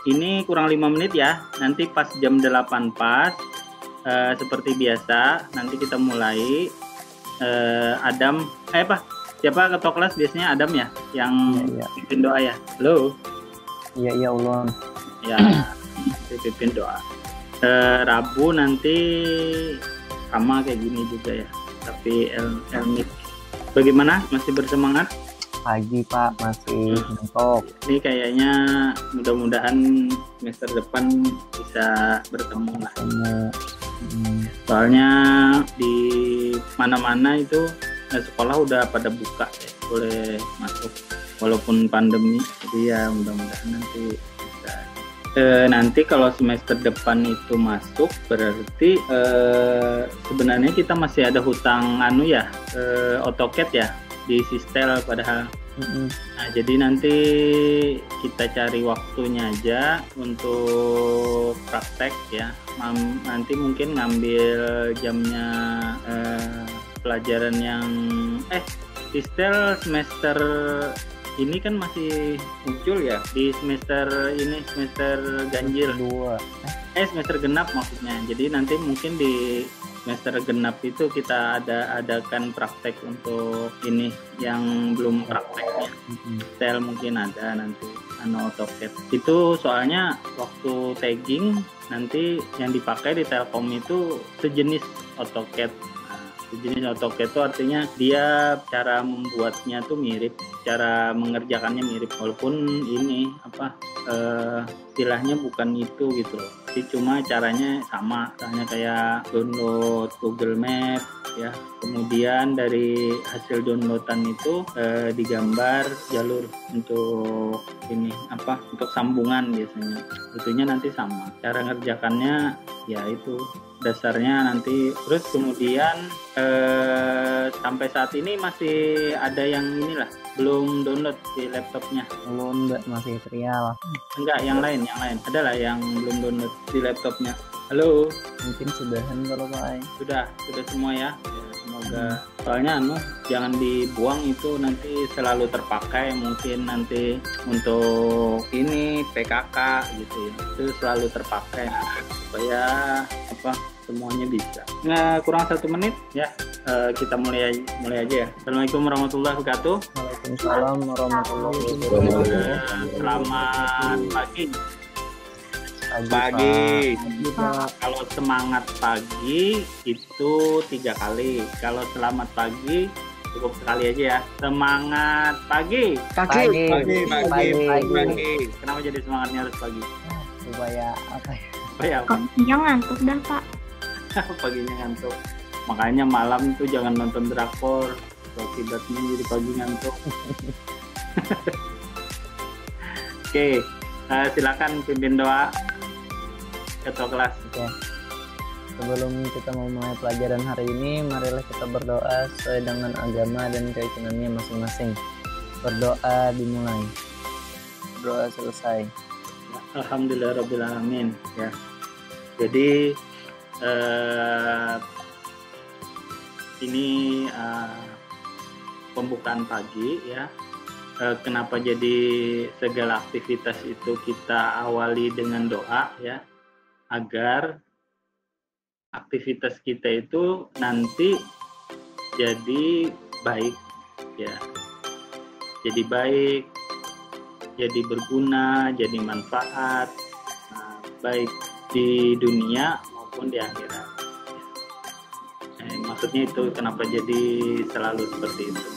ini kurang 5 menit ya. Nanti pas jam 8 pas, seperti biasa, nanti kita mulai. Adam, siapa ketua kelas biasanya Adam ya, yang pimpin doa ya. Halo. Iya ulun. Ya, pimpin doa. Rabu nanti sama kayak gini juga ya, tapi Elmit. Bagaimana? Masih bersemangat? Pagi Pak, masih mentok. Ini kayaknya mudah-mudahan semester depan bisa bertemu lah. Soalnya di mana-mana itu sekolah udah pada buka ya, boleh masuk walaupun pandemi. Jadi ya mudah-mudahan nanti bisa. Nanti kalau semester depan itu masuk berarti sebenarnya kita masih ada hutang AutoCAD ya di Sistel padahal. Nah, jadi nanti kita cari waktunya aja untuk praktek ya. Nanti mungkin ngambil jamnya pelajaran yang Sistel semester ini kan masih muncul ya di semester ini, semester ganjil. Semester genap maksudnya. Jadi nanti mungkin di semester genap itu kita adakan praktek untuk ini yang belum prakteknya. Tel mungkin ada nanti AutoCAD. Itu soalnya waktu tagging nanti yang dipakai di Telkom itu sejenis AutoCAD. Sejenis AutoCAD itu artinya dia cara membuatnya tuh mirip, cara mengerjakannya mirip, walaupun ini istilahnya bukan itu gitu loh. Jadi cuma caranya sama, misalnya kayak download Google Map ya, kemudian dari hasil downloadan itu digambar jalur untuk ini untuk sambungan biasanya. Itunya nanti sama. Cara ngerjakannya ya itu dasarnya nanti. Terus kemudian sampai saat ini masih ada yang inilah belum download di laptopnya. Belum, masih trial. Enggak, yang lain adalah yang belum download di laptopnya. Halo, mungkin sudahan kalau Pak. Sudah semua ya. Semoga soalnya jangan dibuang, itu nanti selalu terpakai, mungkin nanti untuk ini PKK gitu ya, itu selalu terpakai supaya semuanya bisa. Nah, kurang 1 menit ya, kita mulai aja ya. Assalamualaikum warahmatullahi wabarakatuh. Waalaikumsalam warahmatullahi wabarakatuh. Selamat pagi. Kalau semangat pagi itu 3 kali. Kalau selamat pagi cukup sekali aja ya. Semangat pagi. Pagi. Kenapa jadi semangatnya harus pagi? Supaya paginya ngantuk dah Pak. Paginya ngantuk. Makanya malam tuh jangan nonton drakor. Akibatnya jadi pagi ngantuk. Oke, silakan pimpin doa ketua kelas. Oke. Sebelum kita memulai pelajaran hari ini, marilah kita berdoa sesuai dengan agama dan keyakinannya masing-masing. Berdoa dimulai. Berdoa selesai. Alhamdulillahirabbil ya. Jadi ini pembukaan pagi ya. Kenapa jadi segala aktivitas itu kita awali dengan doa ya, agar aktivitas kita itu nanti jadi baik ya, jadi baik, jadi berguna, jadi manfaat, baik di dunia maupun di akhirat. Maksudnya itu kenapa jadi selalu seperti itu,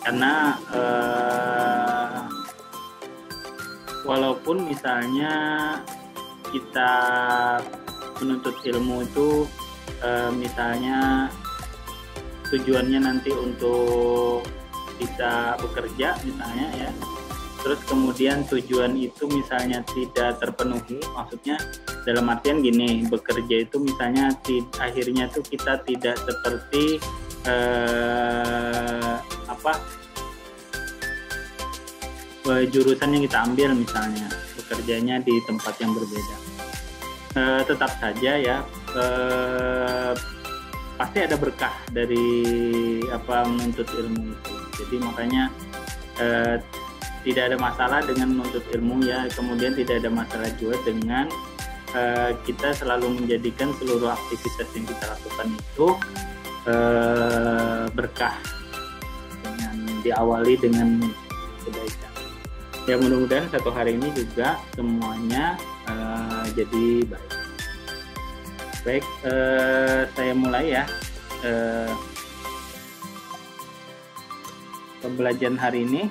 karena walaupun misalnya kita menuntut ilmu itu misalnya tujuannya nanti untuk bisa bekerja misalnya ya, terus kemudian tujuan itu misalnya tidak terpenuhi, maksudnya dalam artian gini, bekerja itu misalnya akhirnya tuh kita tidak seperti jurusan yang kita ambil, misalnya bekerjanya di tempat yang berbeda. Tetap saja ya, pasti ada berkah dari menuntut ilmu itu. Jadi makanya tidak ada masalah dengan menuntut ilmu ya, kemudian tidak ada masalah juga dengan kita selalu menjadikan seluruh aktivitas yang kita lakukan itu berkah, dengan diawali dengan kebaikan. Ya mudah-mudahan satu hari ini juga semuanya jadi baik. Baik, saya mulai ya. Pembelajaran hari ini.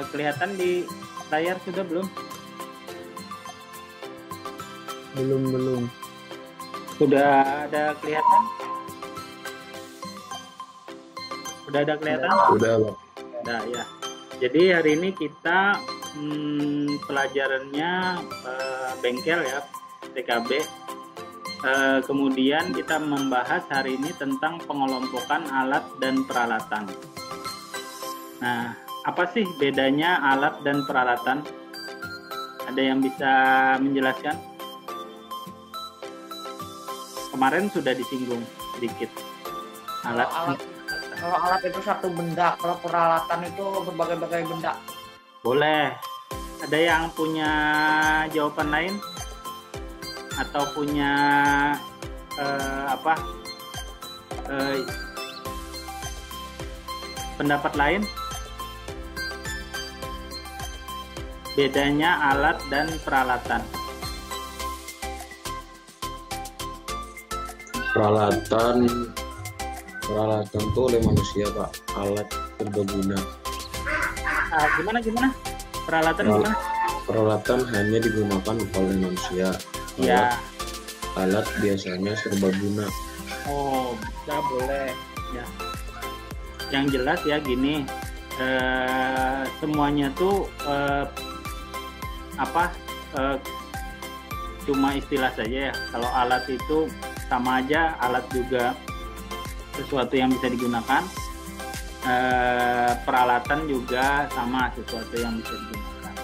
Kelihatan di layar sudah belum? Belum. Sudah ada kelihatan? Sudah ada kelihatan? Sudah, Pak. Sudah ya. Jadi hari ini kita pelajarannya bengkel ya, TKB. Kemudian kita membahas hari ini tentang pengelompokan alat dan peralatan. Nah, apa sih bedanya alat dan peralatan? Ada yang bisa menjelaskan? Kemarin sudah disinggung sedikit. Kalau alat itu satu benda, kalau peralatan itu berbagai-bagai benda. Boleh. Ada yang punya jawaban lain? Atau punya pendapat lain? Bedanya alat dan peralatan. Peralatan tuh oleh manusia, Pak. Alat serbaguna. Gimana? Peralatan gimana? Peralatan hanya digunakan oleh manusia. Ya. Alat biasanya serbaguna. Oh, bisa, boleh. Ya. Yang jelas ya gini, semuanya tuh cuma istilah saja ya. Kalau alat itu sama aja, alat juga sesuatu yang bisa digunakan. Peralatan juga sama, sesuatu yang bisa digunakan.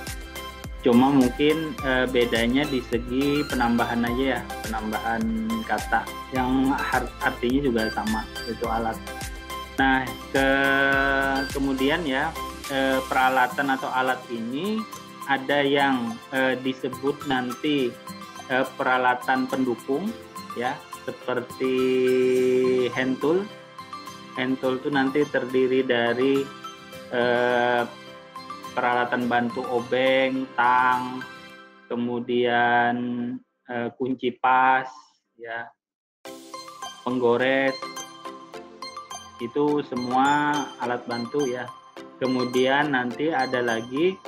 Cuma mungkin bedanya di segi penambahan aja ya, penambahan kata yang artinya juga sama, itu alat. Nah, kemudian ya peralatan atau alat ini ada yang disebut nanti peralatan pendukung ya, seperti hand tool. Hand tool itu nanti terdiri dari peralatan bantu obeng, tang, kemudian kunci pas, ya, penggores, itu semua alat bantu ya. Kemudian nanti ada lagi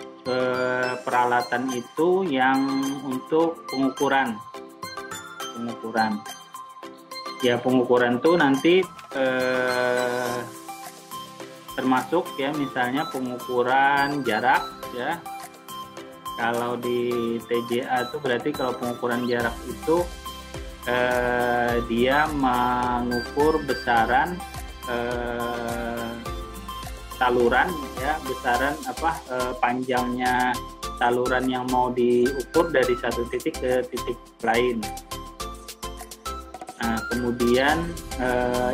peralatan itu yang untuk pengukuran. Ya, pengukuran itu nanti termasuk ya, misalnya pengukuran jarak ya. Kalau di TJA itu berarti kalau pengukuran jarak itu dia mengukur besaran saluran ya, besaran panjangnya saluran yang mau diukur dari satu titik ke titik lain. Nah, kemudian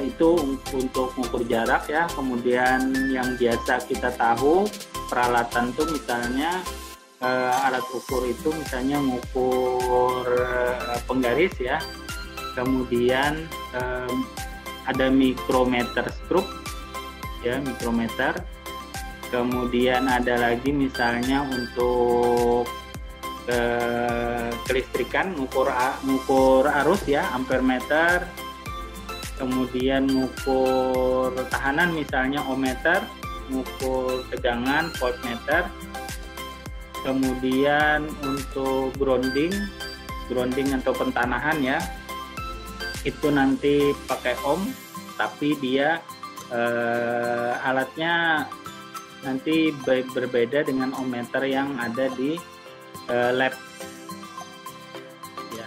itu untuk mengukur jarak ya. Kemudian yang biasa kita tahu peralatan tuh misalnya alat ukur itu misalnya mengukur penggaris ya. Kemudian ada mikrometer stroke ya, mikrometer. Kemudian ada lagi misalnya untuk kelistrikan, mengukur arus ya, ampermeter. Kemudian mengukur tahanan misalnya ohmmeter, mengukur tegangan voltmeter. Kemudian untuk grounding atau pentanahan ya, itu nanti pakai ohm, tapi dia alatnya nanti berbeda dengan ohmmeter yang ada di lab ya.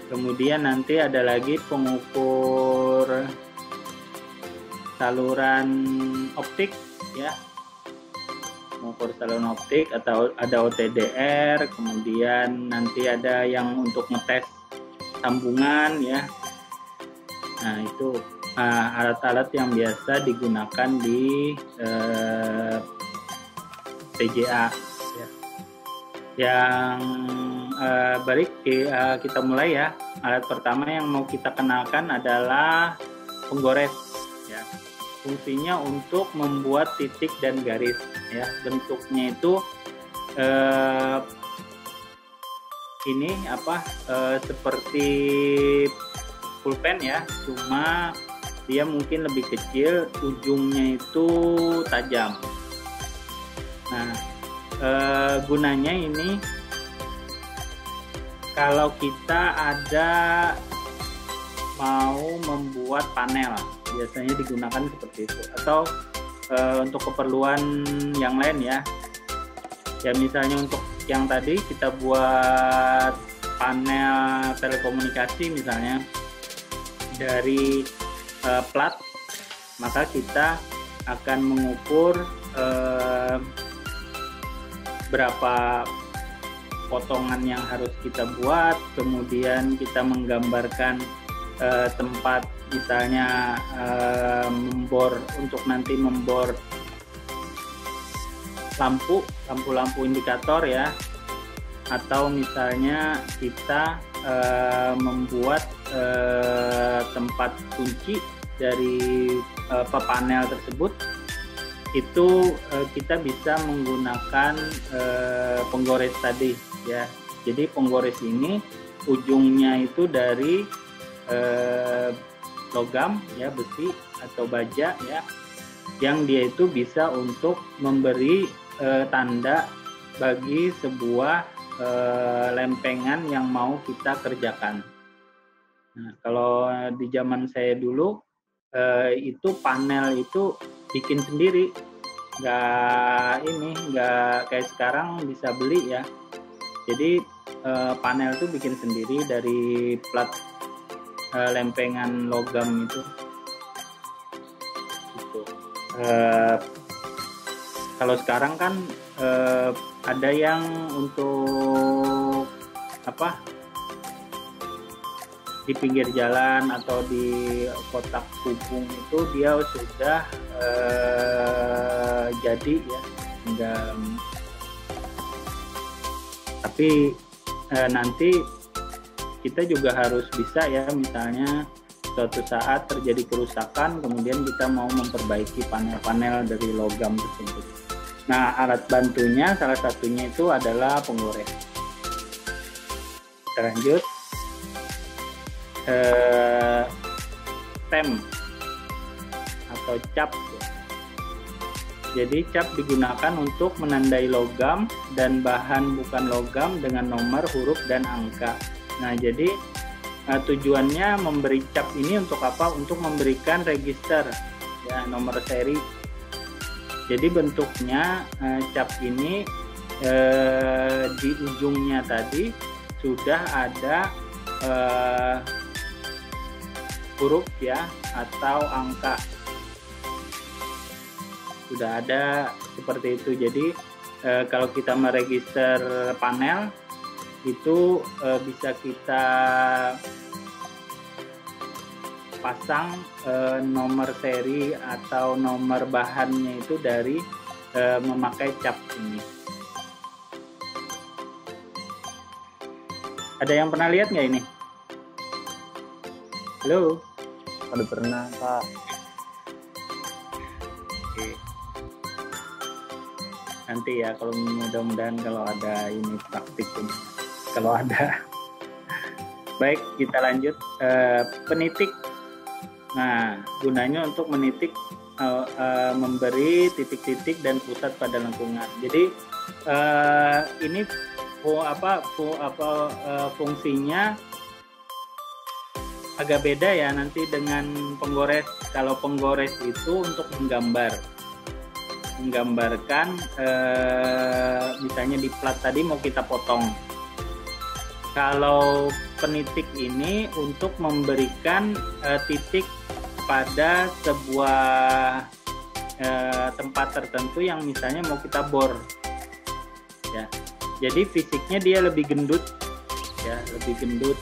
Kemudian nanti ada lagi pengukur saluran optik ya, mengukur saluran optik atau ada OTDR. Kemudian nanti ada yang untuk ngetes sambungan ya. Nah, itu alat-alat yang biasa digunakan di PJA. Ya. Yang baik kita mulai ya. Alat pertama yang mau kita kenalkan adalah penggores. Ya. Fungsinya untuk membuat titik dan garis. Ya. Bentuknya itu ini seperti pulpen ya, cuma dia mungkin lebih kecil, ujungnya itu tajam. Nah, gunanya ini kalau kita ada mau membuat panel, biasanya digunakan seperti itu, atau untuk keperluan yang lain ya. Ya misalnya untuk yang tadi kita buat panel telekomunikasi misalnya dari plat, maka kita akan mengukur berapa potongan yang harus kita buat, kemudian kita menggambarkan tempat misalnya membor untuk nanti membor lampu indikator ya, atau misalnya kita membuat tempat kunci dari panel tersebut, itu kita bisa menggunakan penggores tadi ya. Jadi penggores ini ujungnya itu dari logam ya, besi atau baja ya, yang dia itu bisa untuk memberi tanda bagi sebuah lempengan yang mau kita kerjakan. Nah, kalau di zaman saya dulu itu panel itu bikin sendiri, nggak kayak sekarang bisa beli ya. Jadi panel itu bikin sendiri dari plat lempengan logam itu. Gitu. Kalau sekarang kan ada yang untuk di pinggir jalan atau di kotak hubung itu dia sudah jadi ya, tapi nanti kita juga harus bisa ya, misalnya suatu saat terjadi kerusakan kemudian kita mau memperbaiki panel-panel dari logam tersebut. Nah, alat bantunya salah satunya itu adalah penggores. Kita lanjut. Stem atau cap. Jadi cap digunakan untuk menandai logam dan bahan bukan logam dengan nomor, huruf, dan angka. Nah, jadi tujuannya memberi cap ini untuk apa? Untuk memberikan register ya, nomor seri. Jadi bentuknya cap ini di ujungnya tadi sudah ada huruf ya atau angka, sudah ada seperti itu. Jadi kalau kita meregister panel itu bisa kita pasang nomor seri atau nomor bahannya itu dari memakai cap ini. Ada yang pernah lihat nggak ini? Halo? Udah pernah, Pak. Oke. Nanti ya, kalau mudah-mudahan kalau ada ini praktik ini. Kalau ada. Baik, kita lanjut. Penitik. Nah, gunanya untuk menitik, memberi titik-titik dan pusat pada lengkungan. Jadi ini fungsinya agak beda ya nanti dengan penggores. Kalau penggores itu untuk menggambarkan misalnya di plat tadi mau kita potong. Kalau penitik ini untuk memberikan titik pada sebuah tempat tertentu yang misalnya mau kita bor ya. Jadi fisiknya dia lebih gendut ya, lebih gendut.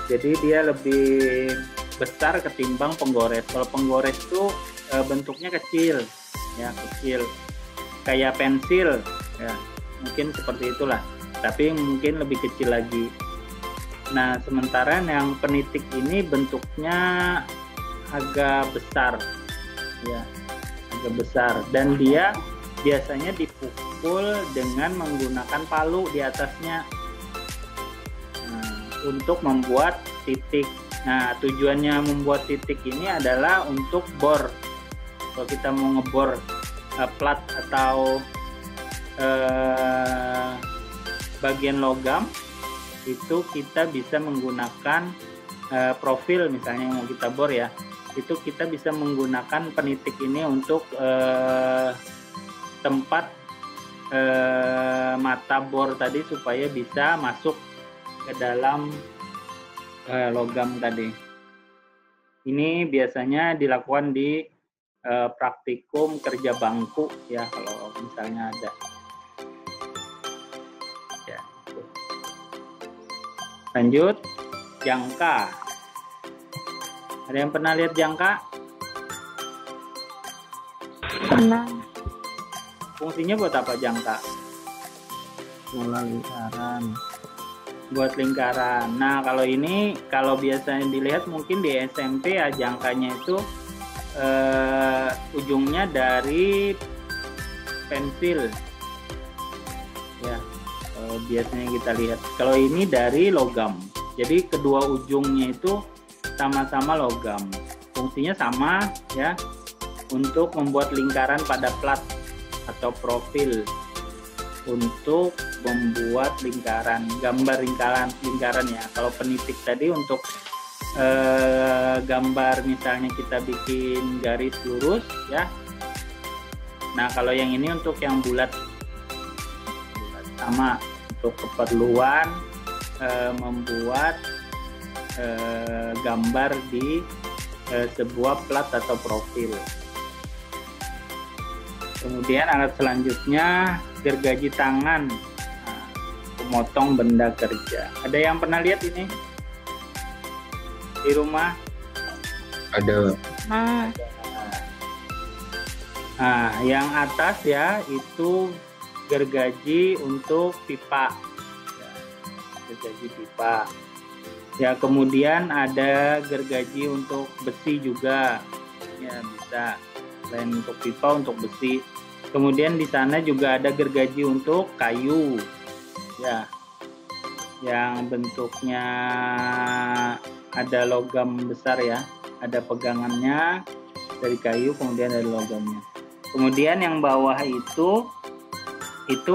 Jadi dia lebih besar ketimbang penggores. Kalau penggores itu bentuknya kecil, ya kecil, kayak pensil, ya mungkin seperti itulah. Tapi mungkin lebih kecil lagi. Nah, sementara yang penitik ini bentuknya agak besar, ya, agak besar, dan dia biasanya dipukul dengan menggunakan palu di atasnya untuk membuat titik. Nah, tujuannya membuat titik ini adalah untuk bor. Kalau kita mau ngebor plat atau bagian logam, itu kita bisa menggunakan profil, misalnya yang mau kita bor ya, itu kita bisa menggunakan penitik ini untuk tempat mata bor tadi supaya bisa masuk ke dalam logam tadi. Ini biasanya dilakukan di praktikum kerja bangku ya, kalau misalnya ada. Ya. Lanjut, jangka. Ada yang pernah lihat jangka? Pernah. Fungsinya buat apa jangka? Bola lingkaran. Buat lingkaran. Nah, kalau ini, kalau biasanya dilihat mungkin di SMP ya, jangkanya itu ujungnya dari pensil. Ya, biasanya kita lihat. Kalau ini dari logam. Jadi kedua ujungnya itu sama-sama logam. Fungsinya sama ya, untuk membuat lingkaran pada plat atau profil, untuk membuat lingkaran, gambar lingkaran ya. Kalau penitik tadi untuk gambar, misalnya kita bikin garis lurus ya. Nah, kalau yang ini untuk yang bulat, sama untuk keperluan membuat gambar di sebuah plat atau profil. Kemudian alat selanjutnya gergaji tangan, pemotong benda kerja. Ada yang pernah lihat ini di rumah? Ada. Nah, yang atas ya itu gergaji untuk pipa, ya, gergaji pipa. Ya, kemudian ada gergaji untuk besi juga, ya bisa. Selain untuk pipa, untuk besi. Kemudian di sana juga ada gergaji untuk kayu, ya, yang bentuknya ada logam besar ya, ada pegangannya dari kayu, kemudian ada logamnya. Kemudian yang bawah itu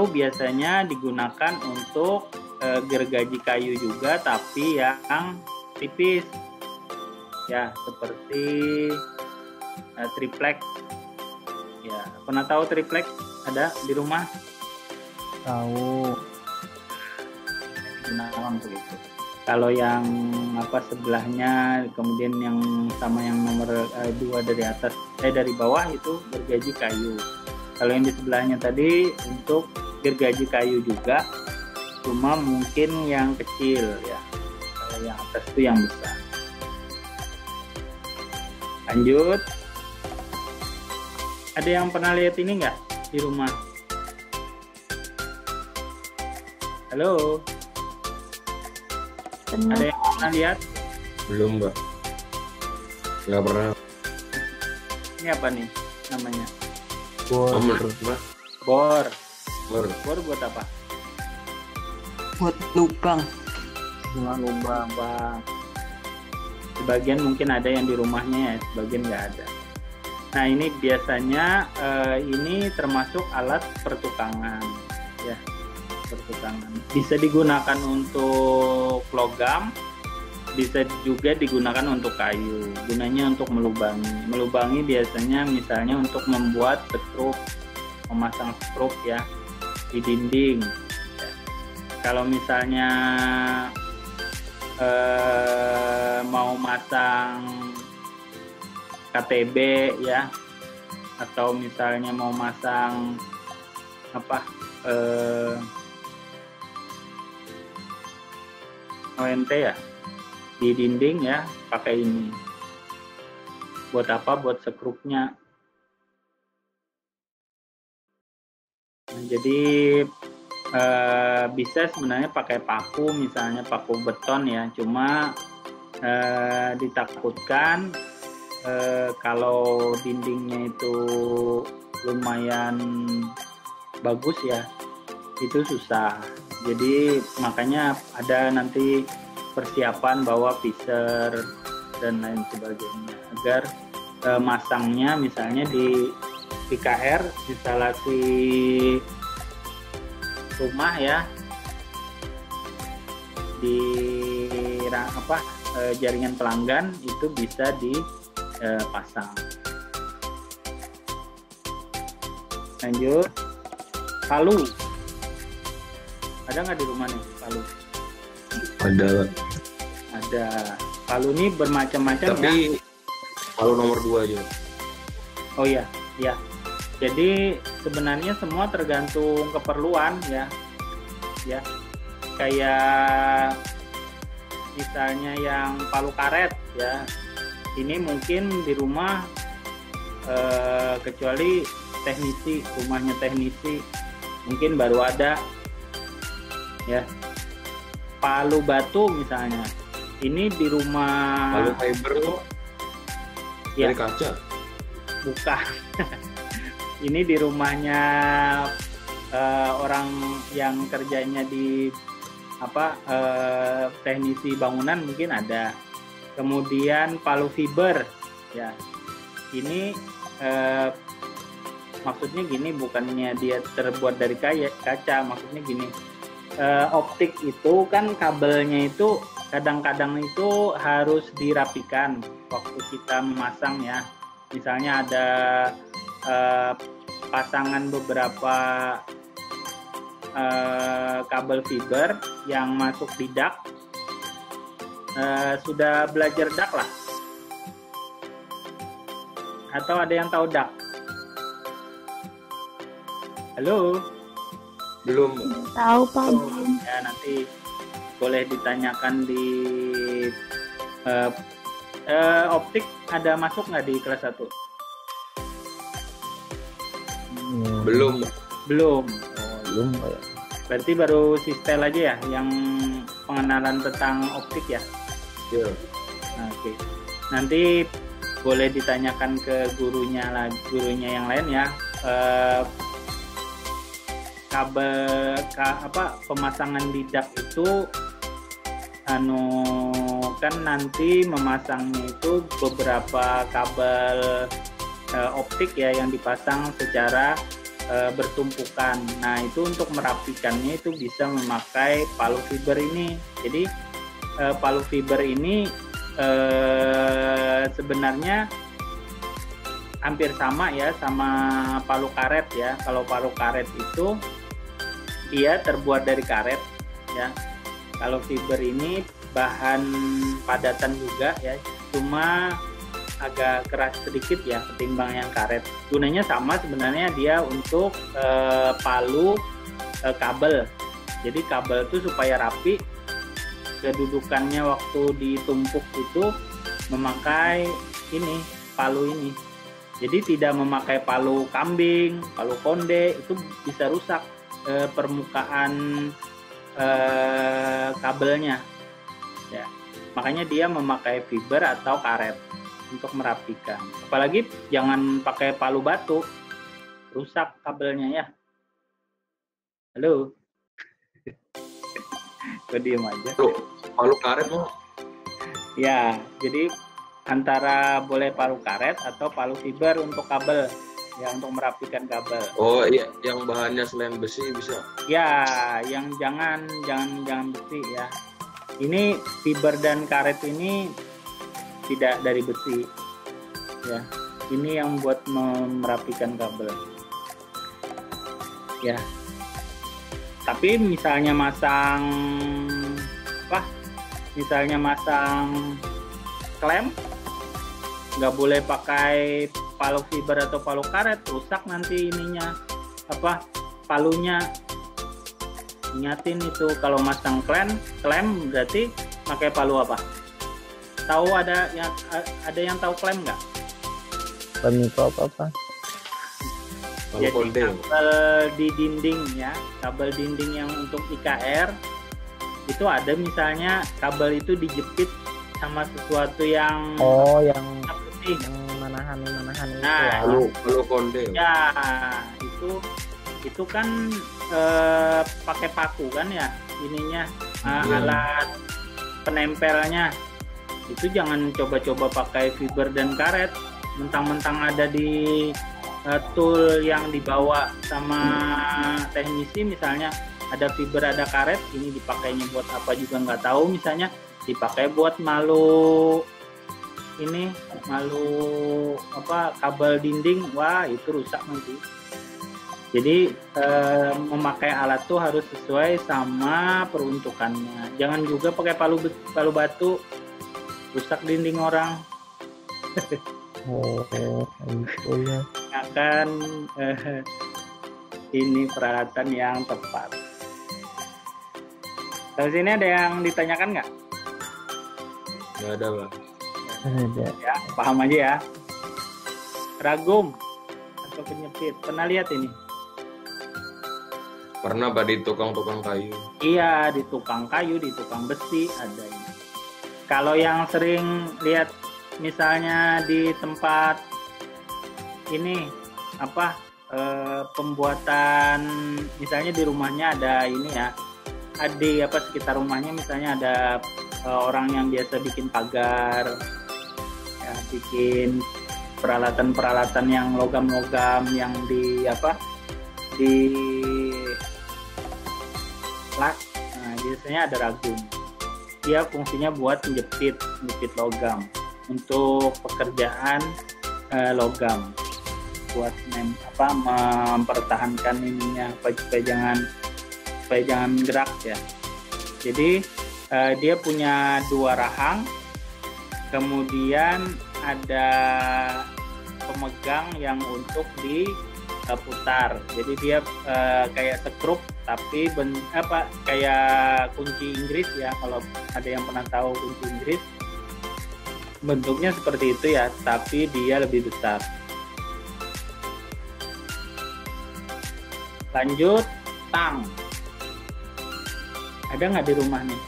biasanya digunakan untuk gergaji kayu juga, tapi yang tipis ya, seperti triplek ya. Pernah tahu triplek? Ada di rumah? Tahu. Digunakan untuk itu. Kalau yang sebelahnya, kemudian yang sama yang nomor 2 dari atas, dari bawah itu gergaji kayu. Kalau yang di sebelahnya tadi untuk gergaji kayu juga, cuma mungkin yang kecil ya. Kalau yang atas itu yang besar. Lanjut. Ada yang pernah lihat ini nggak di rumah? Halo? Pernah. Ada yang pernah lihat? Belum, Mbak. Nggak pernah. Ini apa nih namanya? Bor. Mbak. Bor. Bor. Bor buat apa? Buat lubang. Lubang. Bang. Sebagian mungkin ada yang di rumahnya ya, sebagian nggak ada. Nah, ini biasanya ini termasuk alat pertukangan ya, pertukangan. Bisa digunakan untuk logam, bisa juga digunakan untuk kayu. Gunanya untuk melubangi. Melubangi biasanya misalnya untuk membuat stroop, memasang stroop ya di dinding. Ya. Kalau misalnya mau masang KTB ya, atau misalnya mau masang ONT ya di dinding ya, pakai ini. Buat apa? Buat sekrupnya. Nah, jadi bisa sebenarnya pakai paku, misalnya paku beton ya, cuma ditakutkan kalau dindingnya itu lumayan bagus ya, itu susah. Jadi makanya ada nanti persiapan bawa piser dan lain sebagainya agar masangnya misalnya di IKR, instalasi rumah ya, di jaringan pelanggan itu bisa dipasang. Lanjut, palu. Ada nggak di rumah nih palu? Ada. Ada. Palu ini bermacam-macam. Tapi ya? palu nomor 2 aja. Oh iya, ya. Jadi sebenarnya semua tergantung keperluan ya. Ya. Kayak misalnya yang palu karet ya. Ini mungkin di rumah kecuali teknisi, rumahnya teknisi mungkin baru ada ya. Palu batu misalnya. Ini di rumah Palu fiber tuh ya, dari kaca. bukan. Ini di rumahnya orang yang kerjanya di teknisi bangunan mungkin ada. Kemudian palu fiber ya. Ini maksudnya gini, bukannya dia terbuat dari kaca, maksudnya gini. Optik itu kan kabelnya itu kadang-kadang itu harus dirapikan waktu kita memasang ya. Misalnya ada pasangan beberapa kabel fiber yang masuk di dak. Sudah belajar dak lah? Atau ada yang tahu dak? Halo? Belum. Tahu Pak. Ya, nanti boleh ditanyakan di optik ada masuk nggak di kelas 1? Belum. Belum. Belum ya. Berarti baru sistel aja ya yang pengenalan tentang optik ya. Ya. Oke. Nanti boleh ditanyakan ke gurunya yang lain ya. Kabel pemasangan di dak itu kan nanti memasangnya itu beberapa kabel optik ya yang dipasang secara bertumpukan. Nah, itu untuk merapikannya itu bisa memakai palu fiber ini. Jadi palu fiber ini sebenarnya hampir sama ya sama palu karet ya. Kalau palu karet itu dia terbuat dari karet ya. Kalau fiber ini bahan padatan juga ya, cuma agak keras sedikit ya ketimbang yang karet. Gunanya sama sebenarnya, dia untuk palu kabel. Jadi kabel itu supaya rapi, kedudukannya waktu ditumpuk itu memakai ini, palu ini. Jadi tidak memakai palu kambing, palu konde, itu bisa rusak permukaan kabelnya ya. Makanya dia memakai fiber atau karet untuk merapikan. Apalagi jangan pakai palu batu, rusak kabelnya ya. Halo. Kok diem aja? Palu karet mau? Ya, jadi antara boleh palu karet atau palu fiber untuk kabel ya, untuk merapikan kabel. Oh iya, yang bahannya selain besi bisa? Ya, yang jangan besi ya. Ini fiber dan karet ini tidak dari besi ya. Ini yang buat merapikan kabel ya. Tapi misalnya masang klem, nggak boleh pakai palu fiber atau palu karet, rusak nanti ininya palunya. Ingatin itu kalau masang klem berarti pakai palu apa? Tahu ada yang tahu klem nggak? Pemiko apa? Jadi kabel di dinding ya, kabel dinding yang untuk IKR itu ada misalnya kabel itu dijepit sama sesuatu yang yang putih, yang menahan nah, kalau konde ya itu kan pakai paku kan ya ininya, alat penempelnya itu jangan coba-coba pakai fiber dan karet mentang-mentang ada di tool yang dibawa sama teknisi, misalnya ada fiber ada karet, ini dipakainya buat apa juga nggak tahu, misalnya dipakai buat malu kabel dinding, wah itu rusak nanti. Jadi memakai alat tuh harus sesuai sama peruntukannya, jangan juga pakai palu batu, rusak dinding orang. Itu ya. Akan ini peralatan yang tepat. Dari sini ada yang ditanyakan nggak? nggak ada, Bang. Ada. Ya, paham aja ya. Ragum atau penyepit, pernah lihat ini? Pernah, Pak, di tukang kayu. Iya, di tukang kayu, di tukang besi ada ini. Kalau yang sering lihat misalnya di tempat ini pembuatan, misalnya di rumahnya ada ini ya, di sekitar rumahnya misalnya ada orang yang biasa bikin pagar ya, bikin peralatan yang logam-logam yang di lak, nah biasanya ada ragum, dia fungsinya buat menjepit logam untuk pekerjaan logam, buat mempertahankan ininya supaya jangan gerak ya. Jadi dia punya 2 rahang, kemudian ada pemegang yang untuk diputar. Jadi dia kayak sekrup tapi kayak kunci Inggris ya, kalau ada yang pernah tahu kunci Inggris. Bentuknya seperti itu ya, tapi dia lebih besar. Lanjut, tang. Ada nggak di rumah nih?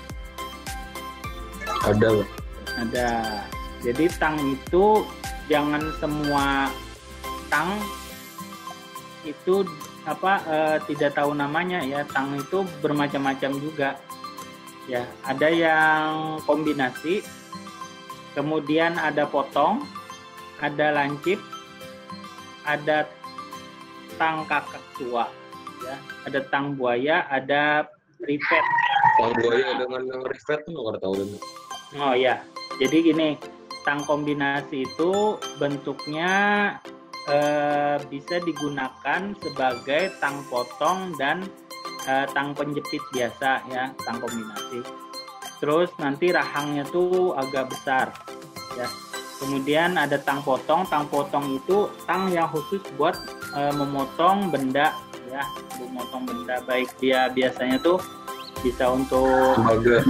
Ada, Bang. Ada. Jadi tang itu jangan semua tang itu tidak tahu namanya ya. Tang itu bermacam-macam juga. Ya, ada yang kombinasi, kemudian ada potong, ada lancip, ada tang kakak tua, ya, ada tang buaya, ada rivet. Tang buaya dengan yang rivet tuh nggak tahu deh. Oh ya, jadi gini, tang kombinasi itu bentuknya bisa digunakan sebagai tang potong dan tang penjepit biasa ya, tang kombinasi. Terus nanti rahangnya tuh agak besar ya. Kemudian ada tang potong itu tang yang khusus buat memotong benda ya, memotong benda, baik dia biasanya tuh bisa untuk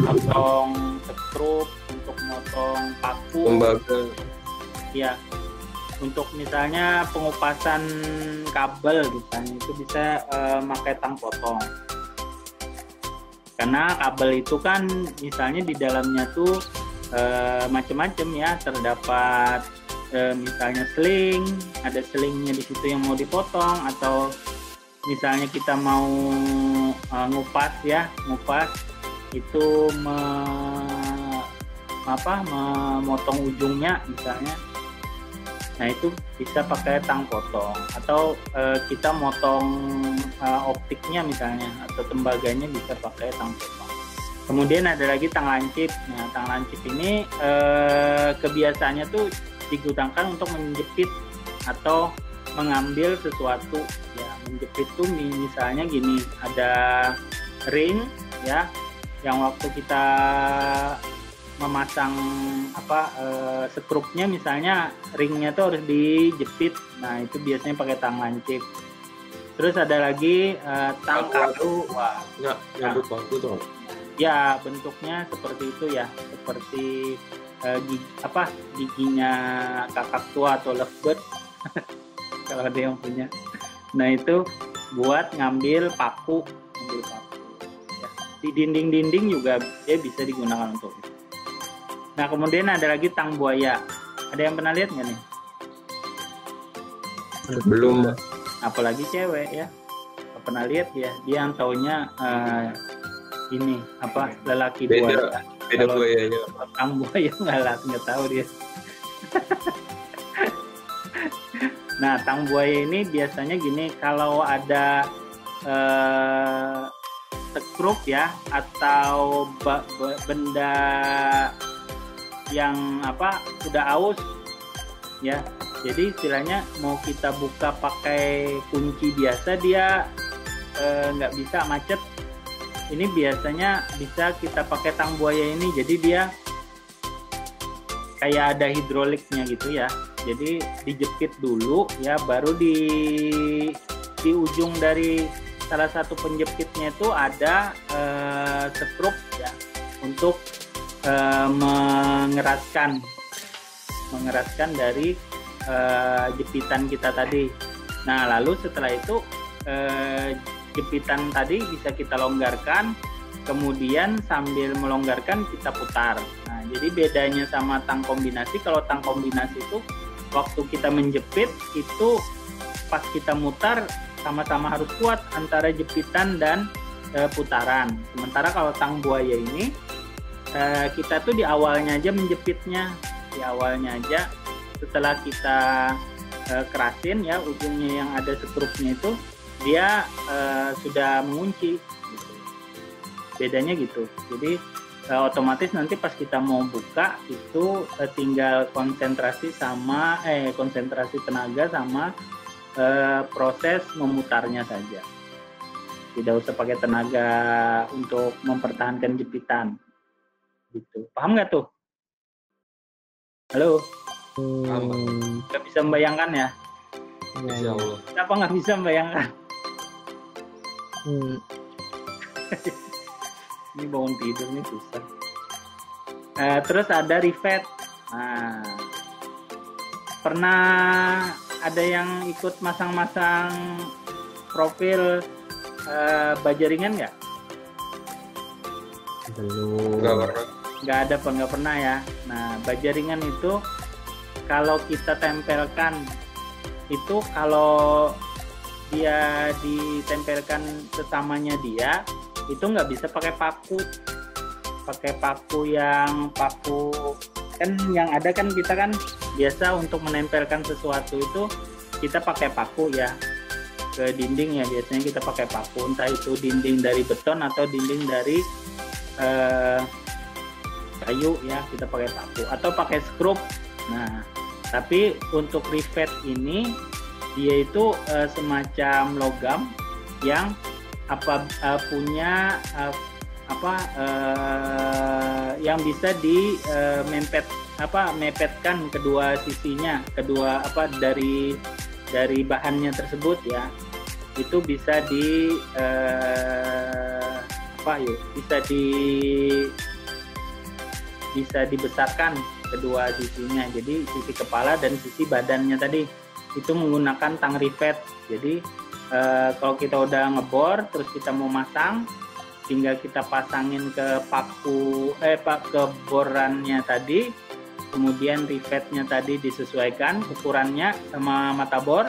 motong sekrup, untuk motong paku, ya, untuk misalnya pengupasan kabel misalnya itu bisa pakai tang potong. Karena kabel itu kan misalnya di dalamnya tuh macam-macam ya, terdapat misalnya seling, ada selingnya di situ yang mau dipotong, atau misalnya kita mau ngupas itu memotong ujungnya misalnya. Nah itu bisa pakai tang potong, atau kita motong optiknya misalnya atau tembaganya bisa pakai tang potong. Kemudian ada lagi tang lancip. Nah, tang lancip ini kebiasaannya tuh digunakan untuk menjepit atau mengambil sesuatu ya. Menjepit tuh misalnya gini, ada ring ya, yang waktu kita memasang sekrupnya misalnya ringnya tuh harus dijepit. Nah itu biasanya pakai tang lancip. Terus ada lagi tang kadu. Wah, nyaduk batu tuh. Ya bentuknya seperti itu ya, seperti giginya kakak tua atau lovebird. kalau ada yang punya. Nah itu buat ngambil paku. Ya. Di dinding-dinding juga dia bisa digunakan untuk itu. Nah kemudian ada lagi tang buaya. Ada yang pernah lihat nggak nih? Belum, Mbak. Apalagi cewek ya. Nggak pernah lihat ya. Dia yang taunya ini apa lelaki buaya. Beda buayanya. Tang buaya nggak tahu dia. Nah, tang buaya ini biasanya gini, kalau ada sekrup ya atau benda yang apa udah aus ya. Jadi istilahnya mau kita buka pakai kunci biasa dia nggak bisa, macet. Ini biasanya bisa kita pakai tang buaya ini. Jadi dia kayak ada hidroliknya gitu ya. Jadi dijepit dulu ya, baru di ujung dari salah satu penjepitnya itu ada sekrup ya untuk mengeraskan dari jepitan kita tadi. Nah lalu setelah itu jepitan tadi bisa kita longgarkan, kemudian sambil melonggarkan kita putar. Nah jadi bedanya sama tang kombinasi, kalau tang kombinasi itu waktu kita menjepit itu pas kita mutar sama-sama harus kuat antara jepitan dan putaran. Sementara kalau tang buaya ini kita tuh di awalnya aja menjepitnya, di awalnya aja. Setelah kita kerasin ya ujungnya yang ada sekrupnya itu dia sudah mengunci. Gitu. Bedanya gitu. Jadi otomatis nanti pas kita mau buka itu tinggal konsentrasi tenaga sama proses memutarnya saja. Tidak usah pakai tenaga untuk mempertahankan jepitan. Gitu. Paham nggak tuh? Halo? Nggak bisa membayangkan ya? Insya Allah. Kenapa nggak bisa membayangkan? Ini bangun tidur nih susah. Terus ada rivet. Nah, pernah ada yang ikut masang-masang profil baja ringan nggak? Belum. Nggak pernah ya. Nah, baja ringan itu kalau kita tempelkan itu, kalau dia ditempelkan sesamanya dia itu nggak bisa pakai paku kan yang ada kan kita kan biasa untuk menempelkan sesuatu itu kita pakai paku ya ke dinding ya, biasanya kita pakai paku, entah itu dinding dari beton atau dinding dari kayu ya, kita pakai paku atau pakai skrup. Nah tapi untuk rivet ini dia itu semacam logam yang punya yang bisa mepetkan kedua sisinya, dari bahannya tersebut ya, itu bisa bisa dibesarkan kedua sisinya. Jadi sisi kepala dan sisi badannya tadi itu menggunakan tang rivet. Jadi kalau kita udah ngebor terus kita mau masang, tinggal kita pasangin ke ke borannya tadi, kemudian rivetnya tadi disesuaikan ukurannya sama mata bor.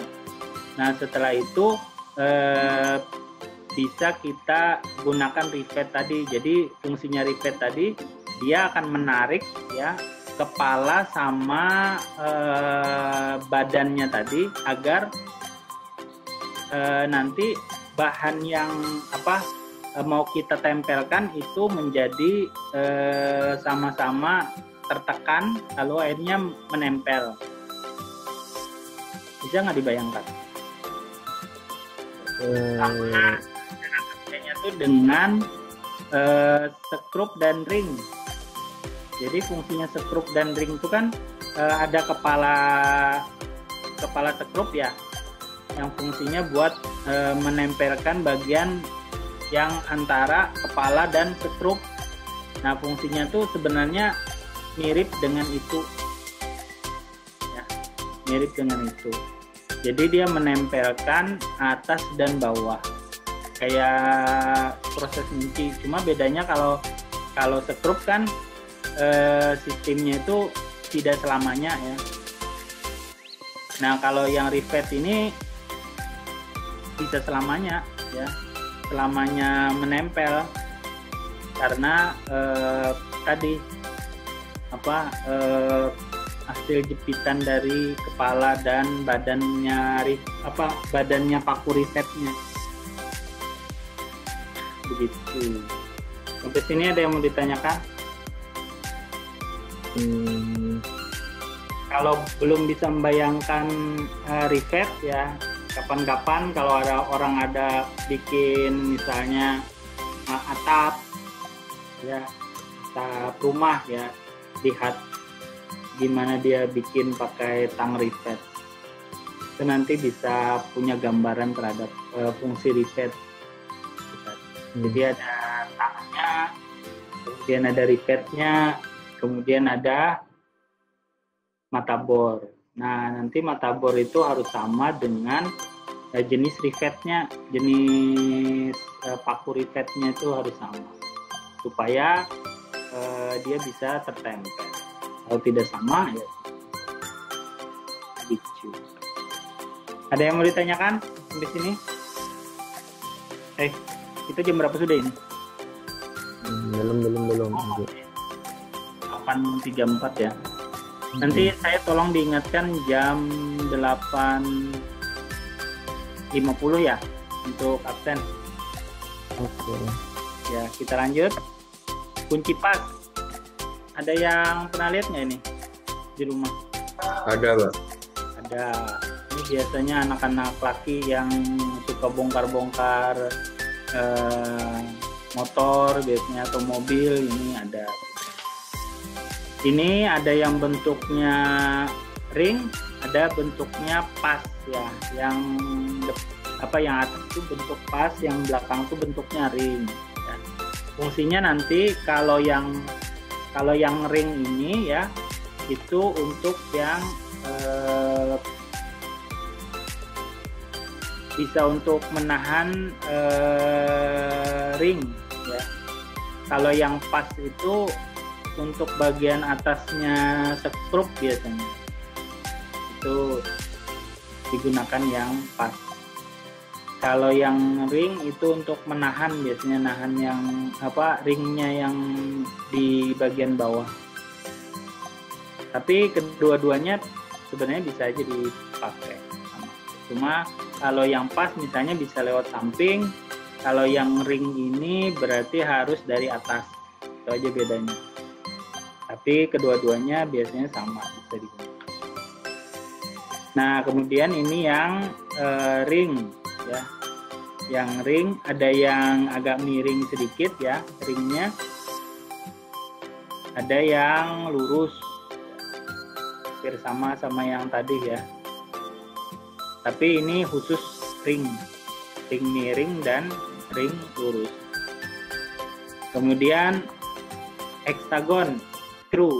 Nah setelah itu bisa kita gunakan rivet tadi. Jadi fungsinya rivet tadi dia akan menarik ya kepala sama badannya tadi agar nanti bahan yang mau kita tempelkan itu menjadi sama-sama tertekan lalu akhirnya menempel. Bisa nggak dibayangkan? Sama caranya tuh dengan sekrup dan ring. Jadi fungsinya sekrup dan ring itu kan ada kepala sekrup ya, yang fungsinya buat menempelkan bagian yang antara kepala dan sekrup. Nah fungsinya tuh sebenarnya mirip dengan itu ya, mirip dengan itu. Jadi dia menempelkan atas dan bawah kayak proses ngunci. Cuma bedanya kalau skrup kan sistemnya itu tidak selamanya ya. Nah kalau yang rivet ini bisa selamanya ya, selamanya menempel karena tadi hasil jepitan dari kepala dan badannya paku rivetnya. Begitu. Sampai sini ada yang mau ditanyakan? Kalau belum bisa membayangkan rivet ya, kapan-kapan kalau ada orang ada bikin misalnya atap ya, atap rumah ya, lihat gimana dia bikin pakai tang rivet. Itu nanti bisa punya gambaran terhadap fungsi rivet. Jadi ada tangnya, kemudian ada rivetnya, kemudian ada mata bor. Nah, nanti mata bor itu harus sama dengan jenis rivetnya, jenis paku rivetnya itu harus sama supaya dia bisa tertempel. Kalau tidak sama ya gitu. Ada yang mau ditanyakan sampai sini? Kita jam berapa sudah ini? Belum. 8.34 ya. Nanti saya tolong diingatkan jam 8.50 ya untuk absen. Oke. Ya, kita lanjut. Kunci pas. Ada yang pernah lihat nggak ini di rumah? Ada, Pak. Ada. Ini biasanya anak-anak laki yang suka bongkar-bongkar motor biasanya atau mobil, ini ada. Ini ada yang bentuknya ring, ada bentuknya pas ya. Yang atas itu bentuk pas, yang belakang itu bentuknya ring. Ya. Fungsinya nanti kalau yang ring ini ya itu untuk yang bisa untuk menahan ring ya. Kalau yang pas itu untuk bagian atasnya skrup biasanya itu digunakan yang pas. Kalau yang ring itu untuk menahan, biasanya nahan yang ringnya yang di bagian bawah. Tapi kedua-duanya sebenarnya bisa aja dipakai. Cuma kalau yang pas misalnya bisa lewat samping, kalau yang ring ini berarti harus dari atas. Itu aja bedanya. Tapi kedua-duanya biasanya sama, bisa digunakan. Nah, kemudian ini yang ring ya. Yang ring ada yang agak miring sedikit ya ringnya. Ada yang lurus. Hampir sama yang tadi ya. Tapi ini khusus ring miring dan ring lurus. Kemudian heksagon, screw.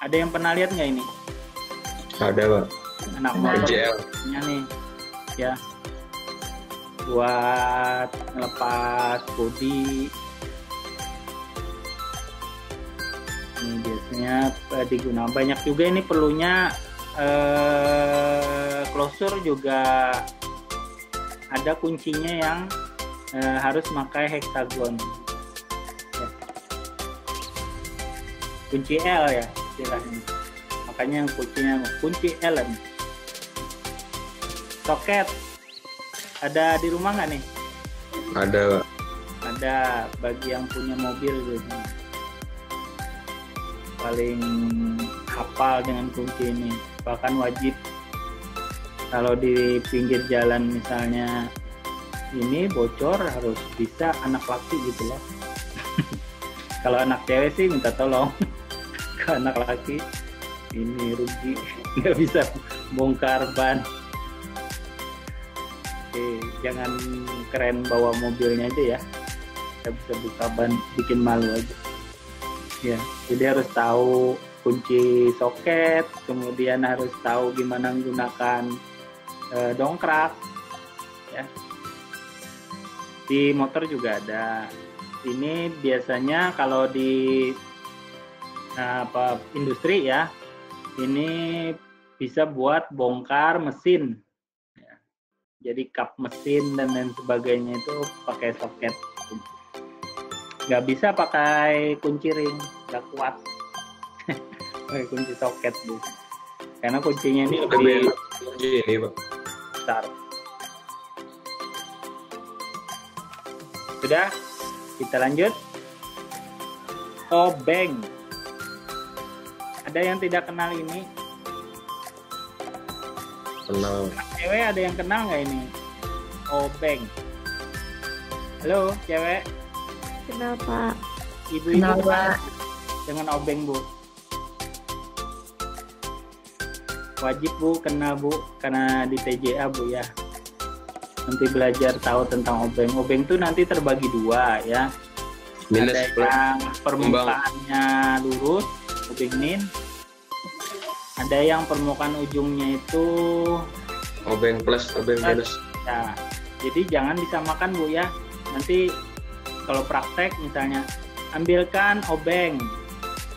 Ada yang pernah lihat nggak ini? Ada, Pak. Anak motornya nih, ya. Buat ngelepas bodi. Ini biasanya digunakan banyak juga, ini perlunya closure juga ada kuncinya yang harus pakai heksagon ya. Kunci L ya istilahnya, makanya yang kunci Allen. Soket ada di rumah nggak nih? Ada, Pak. Ada, bagi yang punya mobil biasanya paling hafal dengan kunci ini, bahkan wajib kalau di pinggir jalan misalnya ini bocor harus bisa anak laki gitu loh. Kalau anak cewek sih minta tolong. Kalau anak laki ini rugi, nggak bisa bongkar ban. Oke, jangan keren bawa mobilnya aja ya, kita bisa buka ban, bikin malu aja ya. Jadi harus tahu kunci soket, kemudian harus tahu gimana menggunakan dongkrak, ya. Di motor juga ada. Ini biasanya kalau di industri ya, ini bisa buat bongkar mesin. Ya. Jadi kap mesin dan lain sebagainya itu pakai soket. Nggak bisa pakai kunci ring, nggak kuat. Pakai kunci soket bu. Karena kuncinya ini lebih besar. Sudah, kita lanjut. Obeng. Ada yang tidak kenal ini? Kenal. Cewek ada yang kenal nggak ini? Obeng. Halo, cewek. Kenal Pak. Ibu-ibu Kenal, Pak. dengan obeng bu. Wajib bu kenal bu, karena di TJA bu ya. Nanti belajar tahu tentang obeng. Obeng itu nanti terbagi dua ya. Minus Ada yang permukaannya lurus, obeng min. Ada yang permukaan ujungnya itu obeng plus, obeng minus. ya. Jadi jangan disamakan bu ya. Nanti kalau praktek misalnya ambilkan obeng,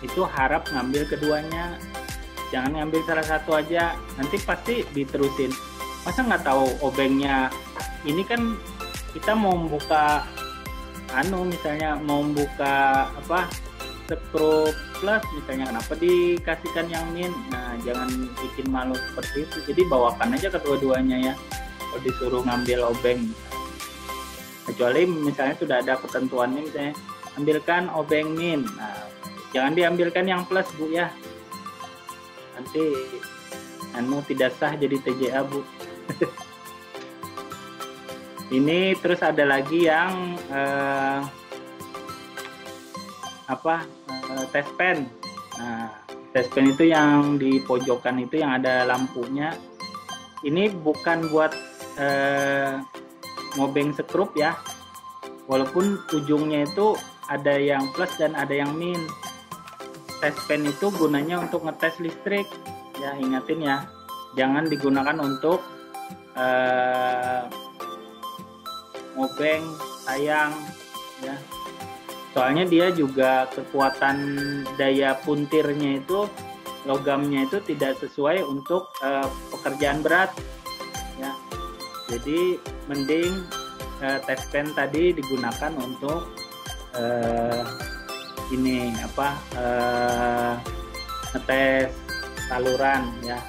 itu harap ngambil keduanya. Jangan ngambil salah satu aja. Nanti pasti diterusin. Masa nggak tahu obengnya? Ini kan kita mau membuka misalnya mau membuka skru plus misalnya, kenapa dikasihkan yang min? Nah, jangan bikin malu seperti itu. Jadi bawakan aja kedua-duanya ya. Kalau disuruh ngambil obeng, kecuali misalnya sudah ada ketentuannya, misalnya ambilkan obeng min. Nah, jangan diambilkan yang plus bu ya. Nanti tidak sah jadi TJA bu. Ini terus ada lagi yang test pen. Nah, test pen itu yang di pojokan itu yang ada lampunya. Ini bukan buat ngobeng skrup ya. Walaupun ujungnya itu ada yang plus dan ada yang min. Test pen itu gunanya untuk ngetes listrik. Ya, ingatin ya. Jangan digunakan untuk ngobeng sayang ya. Soalnya dia juga kekuatan daya puntirnya itu, logamnya itu tidak sesuai untuk pekerjaan berat ya. Jadi mending test pen tadi digunakan untuk ngetes saluran ya.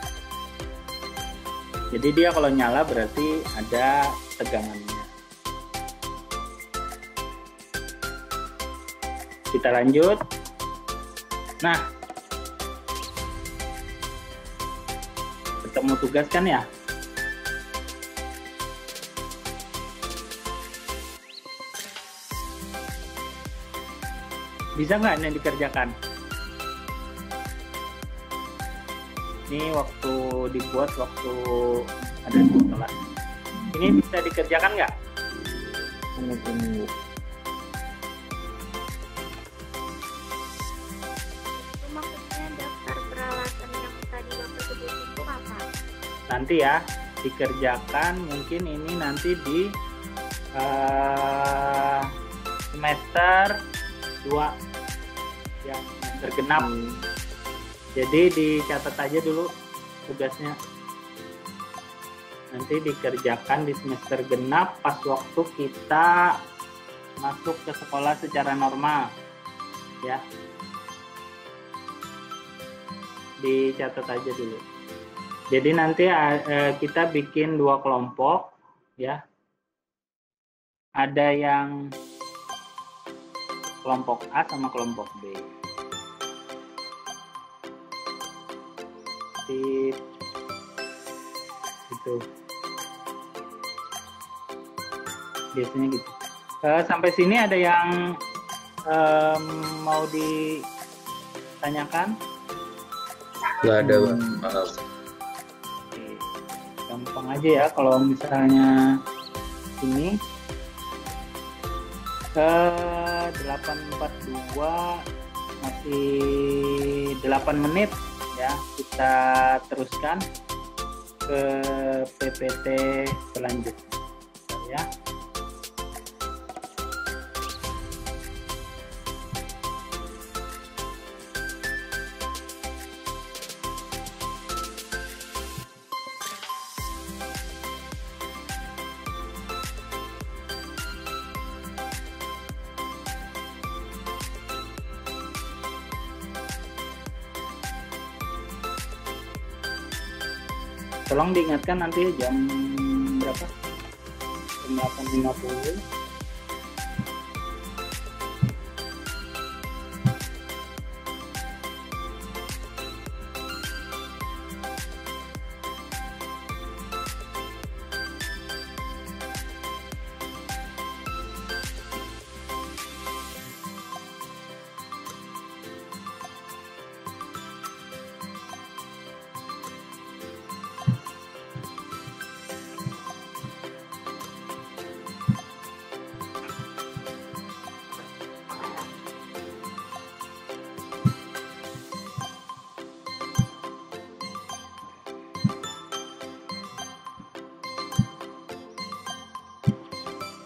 Jadi dia kalau nyala berarti ada tegangannya. Kita lanjut. Nah, ketemu tugas kan ya? Bisa nggak ini dikerjakan? Ini waktu dibuat waktu ada di kelas. Ini bisa dikerjakan nggak? Tunggu. Maksudnya daftar peralatan yang tadi Bapak sebut itu apa? Nanti ya dikerjakan, mungkin ini nanti di semester 2 ya, semester genap. Jadi dicatat aja dulu tugasnya. Nanti dikerjakan di semester genap pas waktu kita masuk ke sekolah secara normal ya. Dicatat aja dulu. Jadi nanti kita bikin 2 kelompok ya. Ada yang kelompok A sama kelompok B. Gitu. Biasanya gitu. Sampai sini ada yang mau ditanyakan? Nggak ada, Pak. Maaf. Oke. Gampang aja ya kalau misalnya ini 8.42 masih 8 menit ya, kita teruskan. ke PPT selanjutnya ya. Tolong diingatkan nanti jam berapa? Jam 8.50.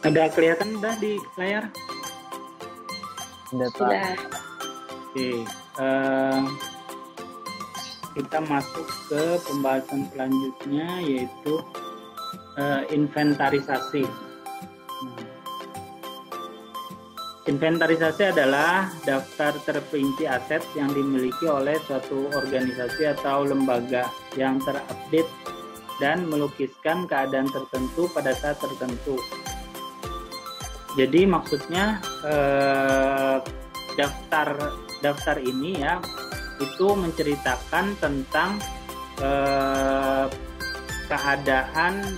Ada kelihatan udah di layar? Sudah, Pak. Oke, kita masuk ke pembahasan selanjutnya, yaitu inventarisasi. Inventarisasi adalah daftar terperinci aset yang dimiliki oleh suatu organisasi atau lembaga yang terupdate dan melukiskan keadaan tertentu pada saat tertentu. Jadi maksudnya daftar ini ya itu menceritakan tentang keadaan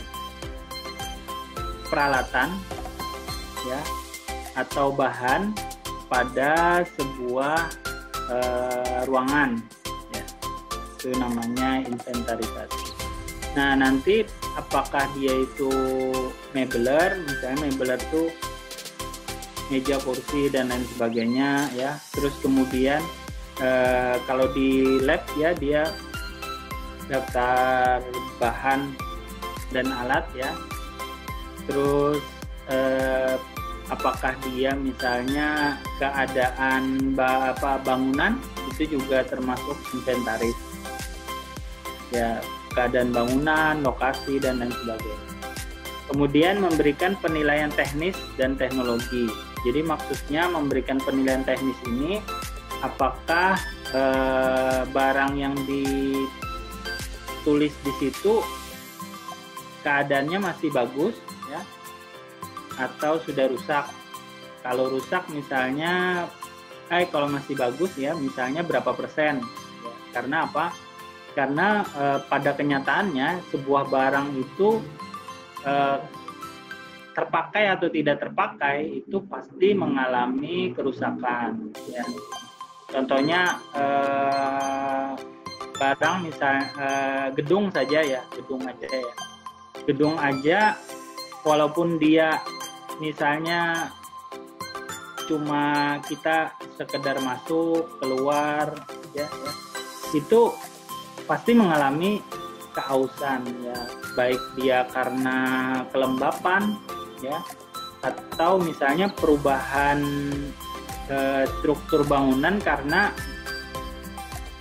peralatan ya atau bahan pada sebuah ruangan ya. Itu namanya inventarisasi. Nah, nanti apakah dia itu mebeler, misalnya mebeler itu meja, kursi dan lain sebagainya ya. Terus kemudian kalau di lab ya dia daftar bahan dan alat ya. Terus apakah dia misalnya keadaan bangunan itu juga termasuk inventaris ya, keadaan bangunan, lokasi dan lain sebagainya. Kemudian memberikan penilaian teknis dan teknologi. Jadi maksudnya memberikan penilaian teknis ini apakah barang yang ditulis di situ keadaannya masih bagus ya atau sudah rusak. Kalau rusak misalnya kalau masih bagus ya misalnya berapa persen ya. Karena apa? Karena pada kenyataannya sebuah barang itu terpakai atau tidak terpakai itu pasti mengalami kerusakan ya. Contohnya barang misalnya gedung saja ya, gedung aja walaupun dia misalnya cuma kita sekedar masuk keluar ya, itu pasti mengalami keausan ya, baik dia karena kelembapan ya atau misalnya perubahan struktur bangunan karena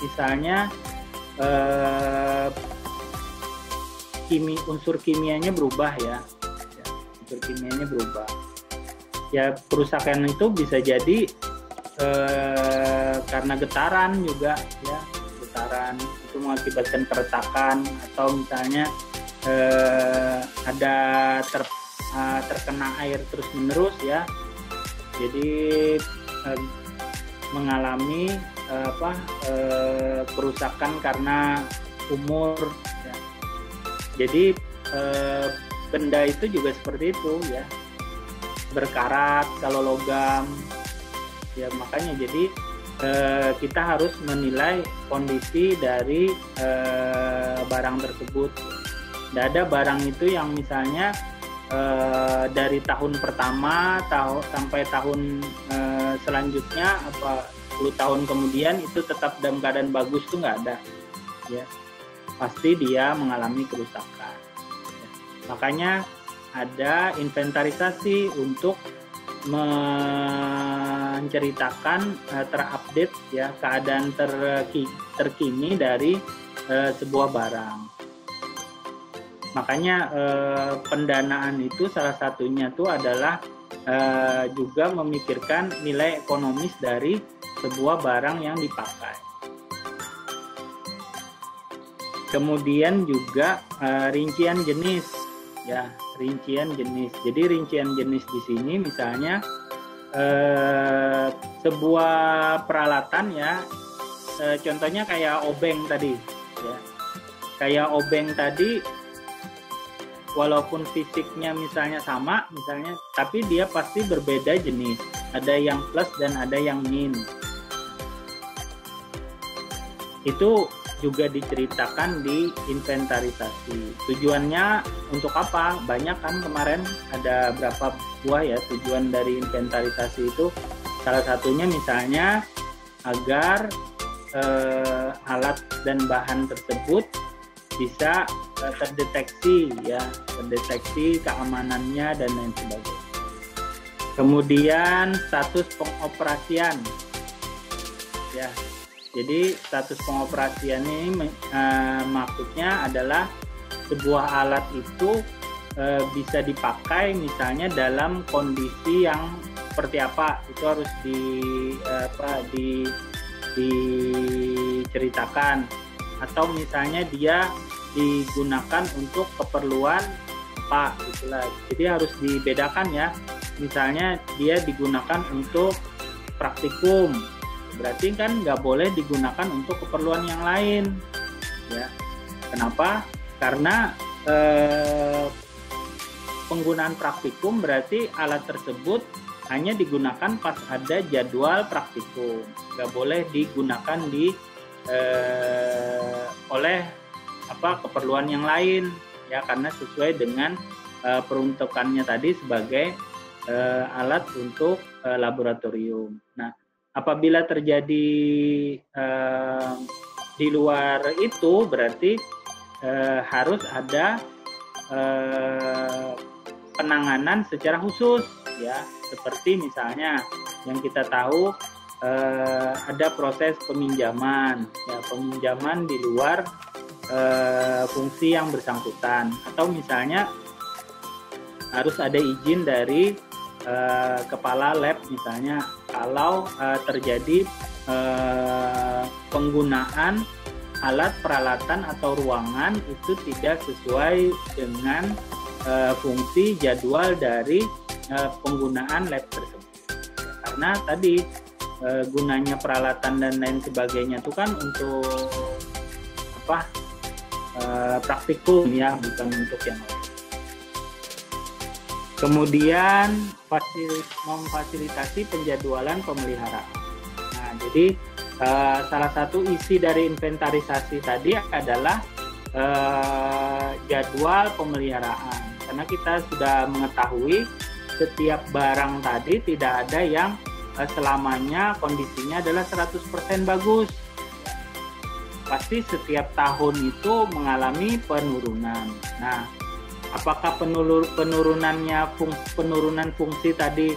misalnya unsur kimianya berubah ya, unsur kimianya berubah ya. Kerusakan itu bisa jadi karena getaran juga ya, getaran itu mengakibatkan keretakan atau misalnya ada terkena air terus menerus ya, jadi mengalami kerusakan karena umur ya. Jadi benda itu juga seperti itu ya, berkarat kalau logam ya. Makanya jadi kita harus menilai kondisi dari barang tersebut. Tidak ada barang itu yang misalnya dari tahun pertama sampai tahun selanjutnya 10 tahun kemudian itu tetap dalam keadaan bagus, itu nggak ada ya. pasti dia mengalami kerusakan. Makanya ada inventarisasi untuk menceritakan terupdate ya keadaan terkini dari sebuah barang. Makanya pendanaan itu salah satunya tuh adalah juga memikirkan nilai ekonomis dari sebuah barang yang dipakai. Kemudian juga rincian jenis, ya rincian jenis. Jadi rincian jenis di sini misalnya sebuah peralatan ya, contohnya kayak obeng tadi, ya kayak obeng tadi. Walaupun fisiknya misalnya sama, misalnya, tapi dia pasti berbeda jenis. Ada yang plus dan ada yang min. Itu juga diceritakan di inventarisasi. Tujuannya untuk apa? Banyak kan kemarin ada berapa buah ya tujuan dari inventarisasi itu. Salah satunya misalnya agar alat dan bahan tersebut bisa terdeteksi ya, terdeteksi keamanannya dan lain sebagainya. Kemudian status pengoperasian ya. Jadi status pengoperasian ini maksudnya adalah sebuah alat itu bisa dipakai misalnya dalam kondisi yang seperti apa, itu harus diceritakan. Atau misalnya dia digunakan untuk keperluan apa itulah. Jadi harus dibedakan ya. Misalnya dia digunakan untuk praktikum, berarti kan nggak boleh digunakan untuk keperluan yang lain ya. Kenapa? Karena penggunaan praktikum berarti alat tersebut hanya digunakan pas ada jadwal praktikum, nggak boleh digunakan oleh keperluan yang lain ya, karena sesuai dengan peruntukannya tadi sebagai alat untuk laboratorium. Nah, apabila terjadi di luar itu berarti harus ada penanganan secara khusus ya, seperti misalnya yang kita tahu ada proses peminjaman ya, peminjaman di luar fungsi yang bersangkutan, atau misalnya harus ada izin dari kepala lab misalnya kalau terjadi penggunaan alat peralatan atau ruangan itu tidak sesuai dengan fungsi jadwal dari penggunaan lab tersebut. Karena tadi gunanya peralatan dan lain sebagainya itu kan untuk praktikum ya, bukan untuk yang lain. Kemudian memfasilitasi penjadwalan pemeliharaan. Nah, jadi salah satu isi dari inventarisasi tadi adalah jadwal pemeliharaan. Karena kita sudah mengetahui setiap barang tadi tidak ada yang selamanya kondisinya adalah 100% bagus. Pasti setiap tahun itu mengalami penurunan. Nah, apakah penurunan fungsi tadi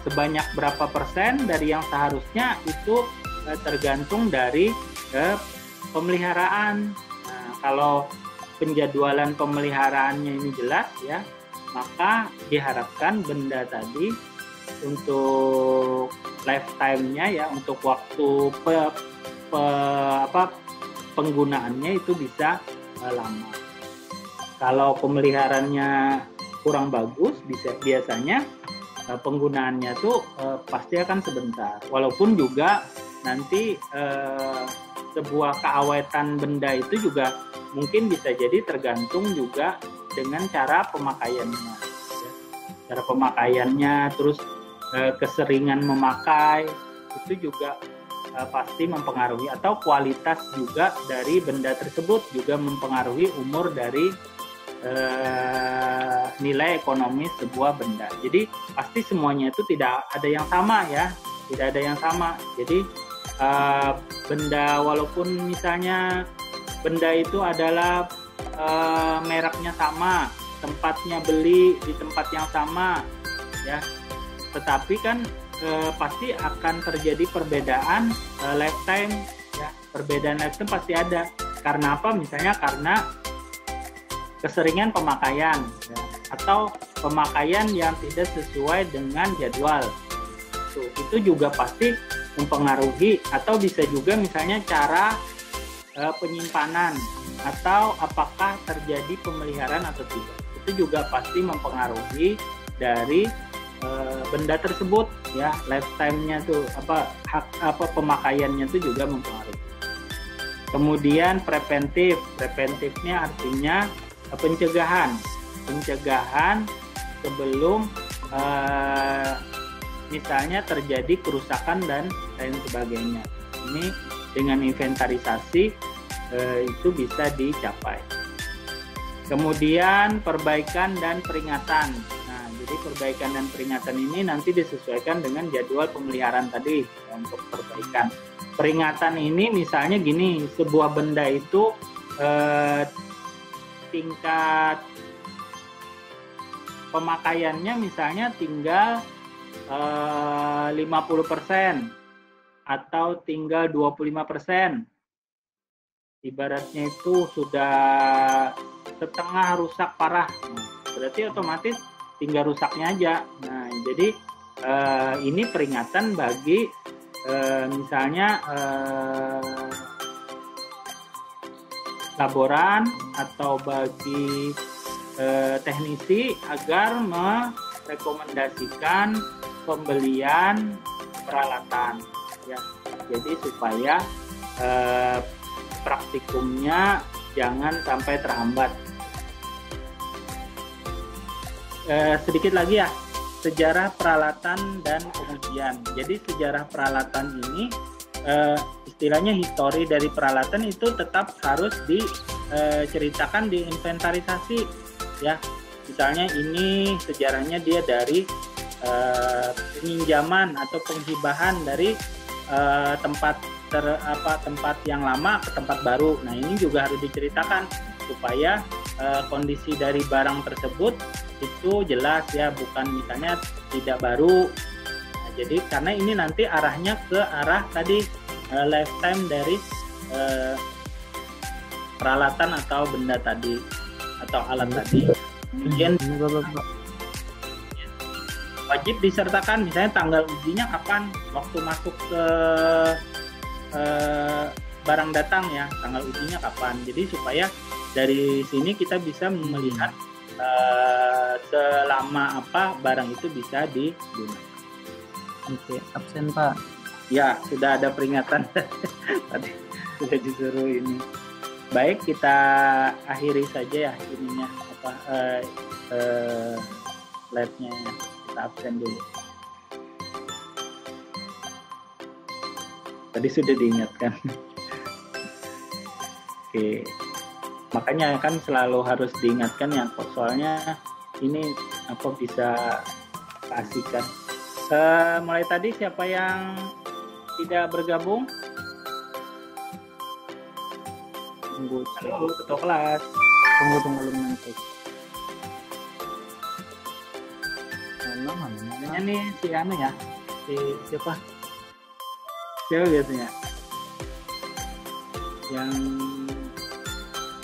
sebanyak berapa persen dari yang seharusnya, itu tergantung dari pemeliharaan. Nah, kalau penjadwalan pemeliharaannya ini jelas ya, maka diharapkan benda tadi untuk lifetime-nya ya, untuk waktu penggunaannya itu bisa lama. Kalau pemeliharaannya kurang bagus, biasanya penggunaannya tuh pasti akan sebentar. Walaupun juga nanti sebuah keawetan benda itu juga mungkin bisa jadi tergantung juga dengan cara pemakaiannya. Cara pemakaiannya, terus keseringan memakai itu juga pasti mempengaruhi, atau kualitas juga dari benda tersebut juga mempengaruhi umur dari nilai ekonomis sebuah benda. Jadi pasti semuanya itu tidak ada yang sama ya, tidak ada yang sama. Jadi benda walaupun misalnya benda itu adalah mereknya sama, tempatnya beli di tempat yang sama, ya. Tetapi kan pasti akan terjadi perbedaan lifetime, ya. Perbedaan lifetime pasti ada. Karena apa? Misalnya karena keseringan pemakaian, ya, atau pemakaian yang tidak sesuai dengan jadwal. Itu juga pasti mempengaruhi, atau bisa juga misalnya cara penyimpanan, atau apakah terjadi pemeliharaan atau tidak. Itu juga pasti mempengaruhi dari benda tersebut, ya. Lifetime-nya tuh apa pemakaiannya tuh juga mempengaruhi. Kemudian preventifnya artinya pencegahan sebelum misalnya terjadi kerusakan dan lain sebagainya. Ini dengan inventarisasi itu bisa dicapai. Kemudian perbaikan dan peringatan. Nah, jadi perbaikan dan peringatan ini nanti disesuaikan dengan jadwal pemeliharaan tadi, ya, untuk perbaikan. Peringatan ini misalnya gini, sebuah benda itu tingkat pemakaiannya misalnya tinggal 50% atau tinggal 25%. Ibaratnya itu sudah setengah rusak parah, berarti otomatis tinggal rusaknya aja. Nah, jadi ini peringatan bagi misalnya laboran atau bagi teknisi agar merekomendasikan pembelian peralatan, ya. Jadi supaya praktikumnya jangan sampai terhambat. Sedikit lagi ya, sejarah peralatan dan pengujian. Jadi sejarah peralatan ini istilahnya histori dari peralatan itu tetap harus diceritakan di inventarisasi, ya. Misalnya ini sejarahnya dia dari peminjaman atau penghibahan dari tempat yang lama ke tempat baru. Nah, ini juga harus diceritakan supaya kondisi dari barang tersebut itu jelas, ya, bukan misalnya tidak baru. Nah, jadi karena ini nanti arahnya ke arah tadi lifetime dari peralatan atau benda tadi atau alat tadi. Kemudian wajib disertakan misalnya tanggal ujinya kapan, waktu masuk ke barang datang, ya, tanggal ujinya kapan. Jadi supaya dari sini kita bisa melihat selama apa barang itu bisa digunakan. Oke, absen Pak. Ya, sudah ada peringatan tadi sudah disuruh ini. Baik, kita akhiri saja ya ininya live-nya, kita absen dulu. Tadi sudah diingatkan. Oke, makanya kan selalu harus diingatkan ya, soalnya ini apa bisa keasikan. Mulai tadi siapa yang tidak bergabung? Tunggu, ketua kelas. Tunggu nanti. Namanya nih si Anu ya, si siapa biasanya yang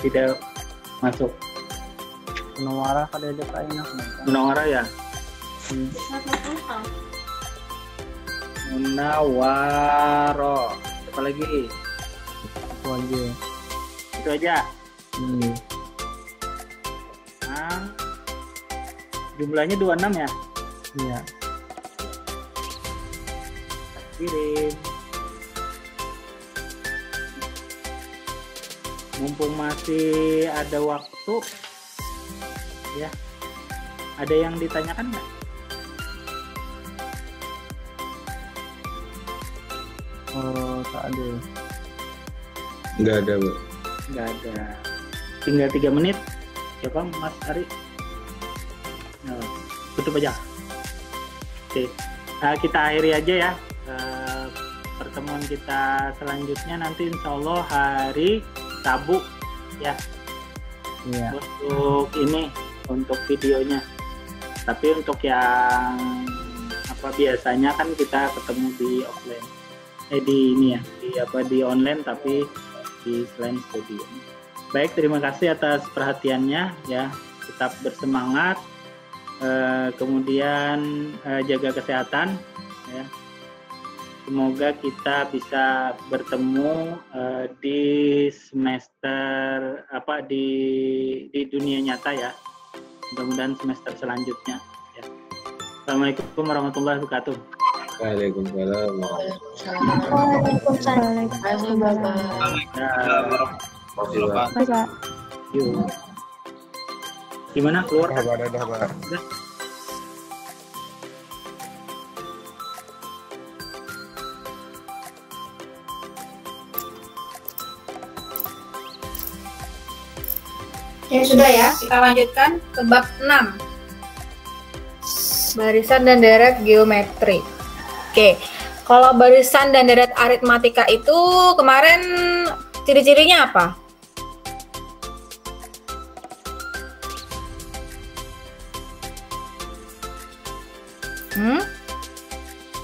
tidak masuk. Munawara kada ada enak. Munawara ya. Munawaro. Apa lagi? Itu aja. Itu aja. Jumlahnya 26 ya? Iya. Kirim. Mumpung masih ada waktu, ya. Ada yang ditanyakan nggak? Oh, tak ada. Nggak ada, Bu. Nggak ada. Tinggal 3 menit. Coba Mas Ari. Nah, tutup aja. Oke. Kita akhiri aja ya. Pertemuan kita selanjutnya nanti insya Allah hari sabuk ya Iya. untuk videonya. Tapi untuk yang biasanya kan kita ketemu di offline, di online, tapi di selain studio. Baik, terima kasih atas perhatiannya ya. Tetap bersemangat, kemudian jaga kesehatan ya. Semoga kita bisa bertemu di semester di dunia nyata ya. Mudah-mudahan semester selanjutnya ya. Assalamualaikum warahmatullahi wabarakatuh. Waalaikumsalam. Waalaikumsalam. Ya. Yuk. Gimana keluar? Dah. Ya sudah ya, kita lanjutkan ke bab 6. Barisan dan deret geometri. Oke, kalau barisan dan deret aritmatika itu kemarin ciri-cirinya apa?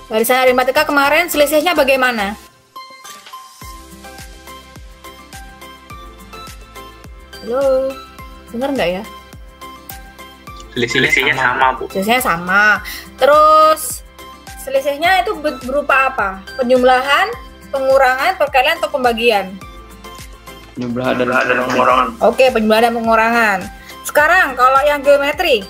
Barisan aritmatika kemarin selisihnya bagaimana? Halo, dengar nggak ya? Selisihnya sama, Bu. Selisihnya sama. Terus selisihnya itu berupa apa? Penjumlahan, pengurangan, perkalian atau pembagian? Penjumlahan dan pengurangan. Oke, penjumlahan dan pengurangan. Sekarang kalau yang geometri,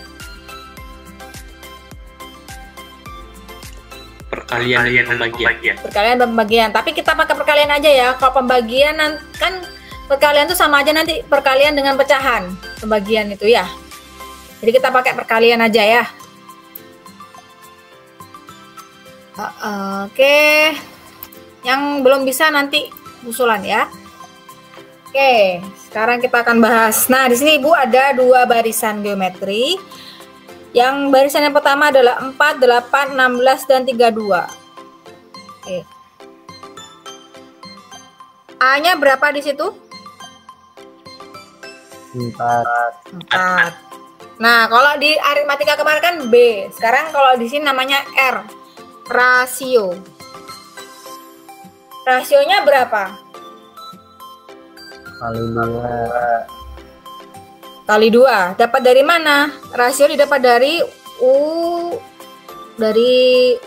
Perkalian dan pembagian. perkalian dan pembagian. Tapi kita pakai perkalian aja ya. Kalau pembagian kan perkalian itu sama aja nanti perkalian dengan pecahan. Pembagian itu ya. Jadi kita pakai perkalian aja ya. Oke. Yang belum bisa nanti usulan ya. Oke, sekarang kita akan bahas. Nah, di sini Ibu ada 2 barisan geometri. Yang barisan yang pertama adalah 4, 8, 16 dan 32. Oke. A-nya berapa di situ? 4. Nah, kalau di aritmatika kemarin kan B. Sekarang kalau di sini namanya R. Rasio. Rasionya berapa? Kali 2. Dapat dari mana? Rasio didapat dari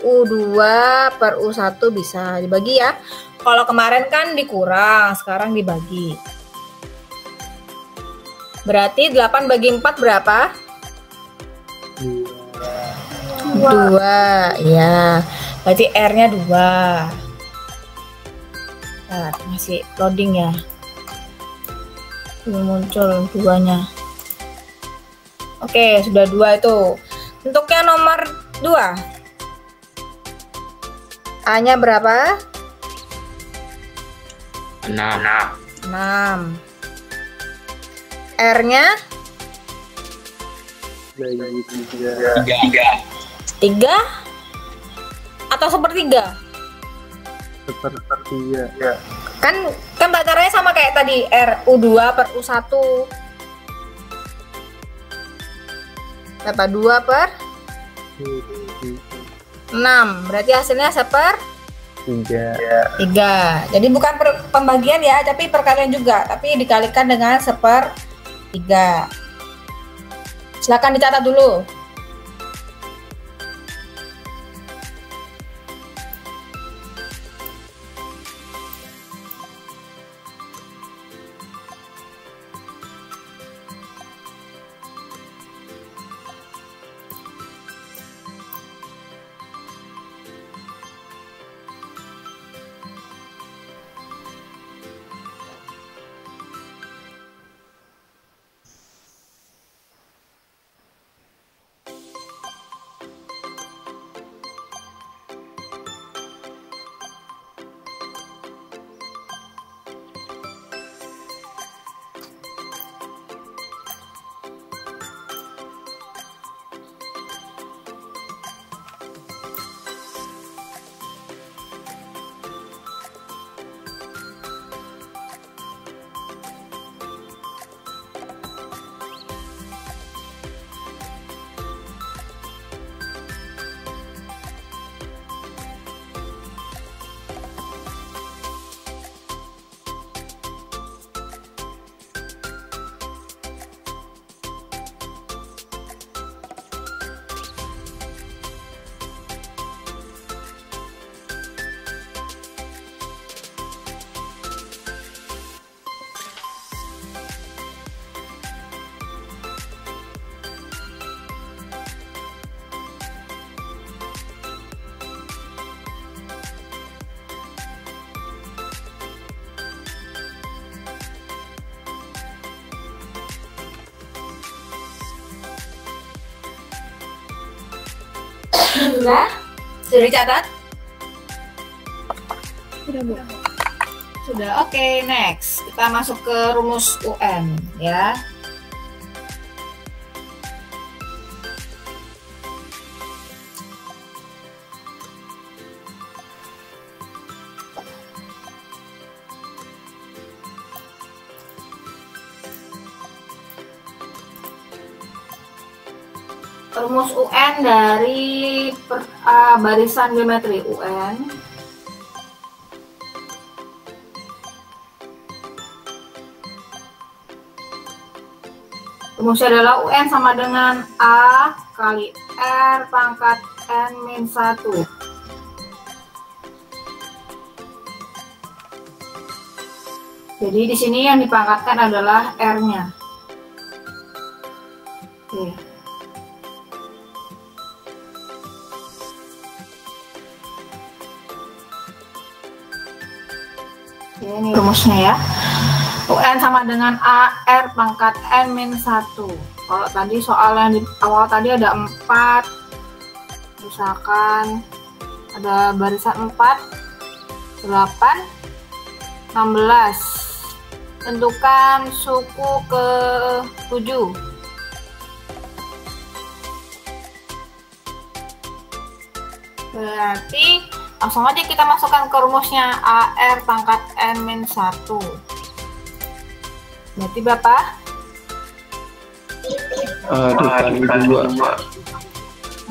U2 per U1 bisa dibagi ya. Kalau kemarin kan dikurang, sekarang dibagi. Berarti 8 bagi 4 berapa? 2. Ya. Berarti R-nya 2. Nah, masih loading ya. Belum muncul 2-nya. Oke, sudah 2 itu. Untuk yang nomor 2. A-nya berapa? 6. R-nya 3 atau sepertiga? Sepertiga. Kan caranya sama kayak tadi, R U2 per U1. Berapa? 2 per 6. Berarti hasilnya 1/3. Jadi bukan pembagian ya, tapi perkalian juga, tapi dikalikan dengan 1/3. Silakan dicatat dulu. Sudah? Sudah dicatat? Sudah, Bu. Sudah. Oke, next. Kita masuk ke rumus UN ya. Rumus UN dari barisan geometri UN. Rumusnya adalah UN sama dengan A kali R pangkat N-1. Jadi di sini yang dipangkatkan adalah R-nya. Oke. Ini rumusnya ya. UN sama dengan AR pangkat N-1. Kalau tadi soal yang di awal tadi ada 4, misalkan ada barisan 4, 8, 16. Tentukan suku ke-7. Berarti langsung aja kita masukkan ke rumusnya AR pangkat N-1. Berarti berapa? Dikali 2.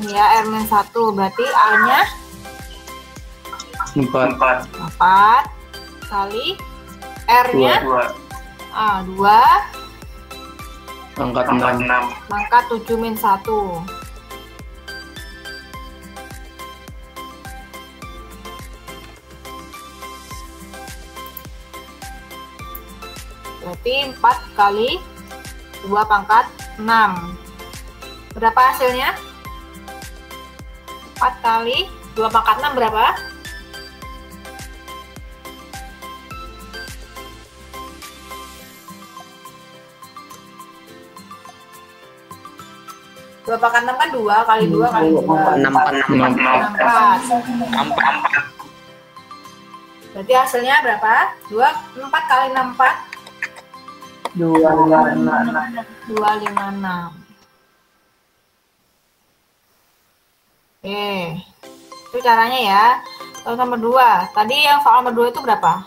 Ya, R-1. Berarti A-nya 4 kali R-nya 2 pangkat 6 pangkat 7-1. Berarti 4 kali 2 pangkat 6. Berapa hasilnya? 4 kali 2 pangkat 6 berapa? Dua pangkat 6 kan 2 kali 2 kali 2. 64. Berarti hasilnya berapa? 4 kali 6, 4. 256. Oke, itu caranya ya. Soal nomor 2. Tadi yang soal nomor 2 itu berapa?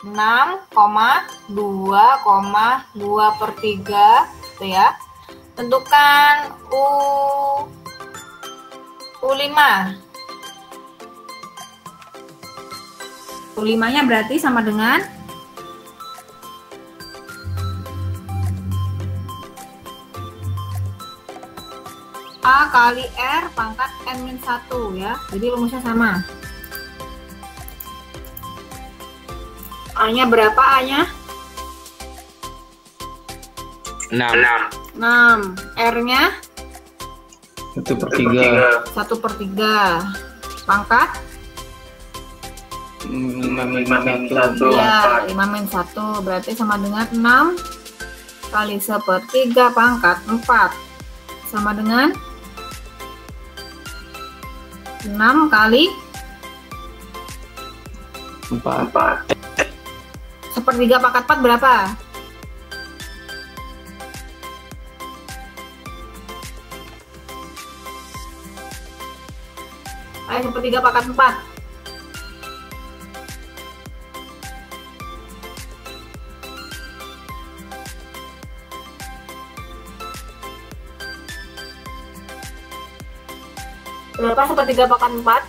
6,2,2 per 3 gitu ya. Tentukan U5. U5 nya berarti sama dengan A kali R pangkat N-1 ya. Jadi rumusnya sama. A-nya berapa A-nya? 6 R-nya 1/3 pangkat 5-1 ya 5-1 berarti sama dengan 6 kali 1/3 pangkat 4 sama dengan 6 kali 4 1/3 pangkat 4 berapa? Ayo 1/3 pangkat 4. Berapa 1/3 pangkat 4?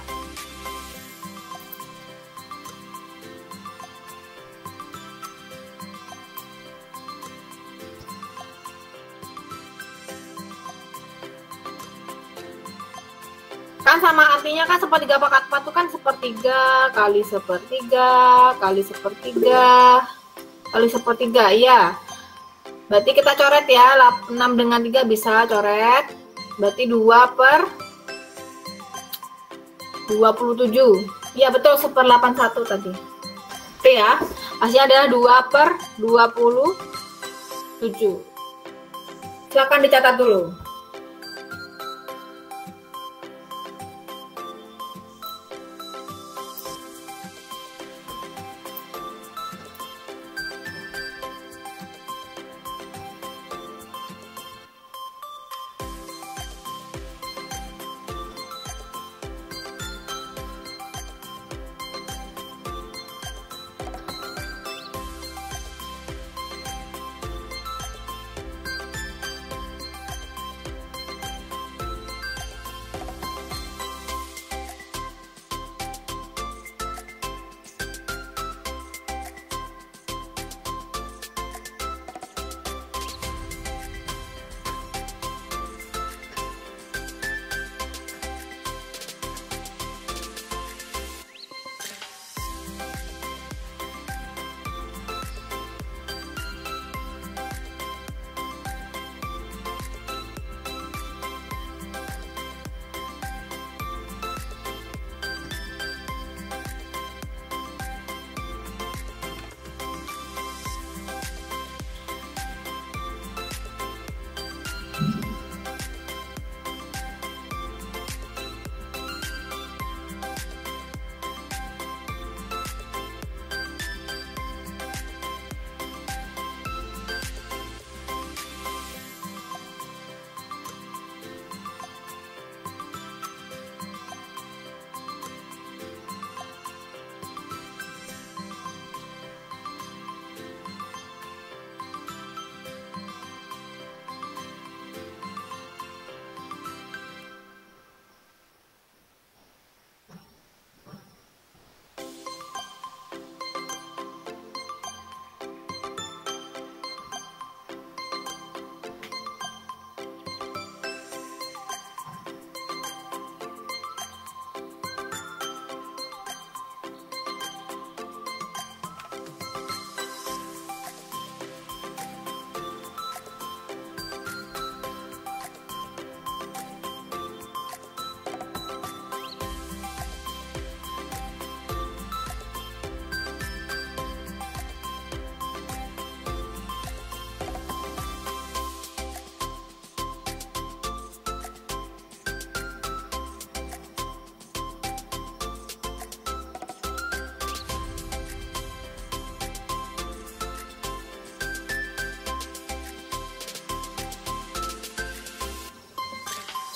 Kan sama artinya kan 1/3 pangkat 4 itu kan 1/3 kali 1/3 kali 1/3 kali 1/3 iya. Berarti kita coret ya, 6 dengan 3 bisa coret. Berarti 2/27. Iya betul 1/81 tadi. Oke ya. Hasilnya adalah 2/27. Silakan dicatat dulu.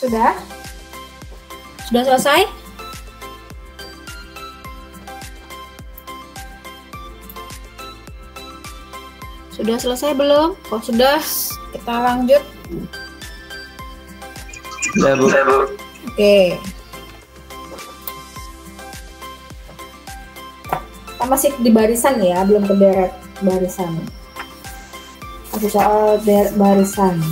Sudah? Sudah selesai? Sudah selesai belum? Kalau sudah, kita lanjut. Sudah, Bu. Oke. Kita masih di barisan ya, belum ke deret barisan. Masih soal barisan.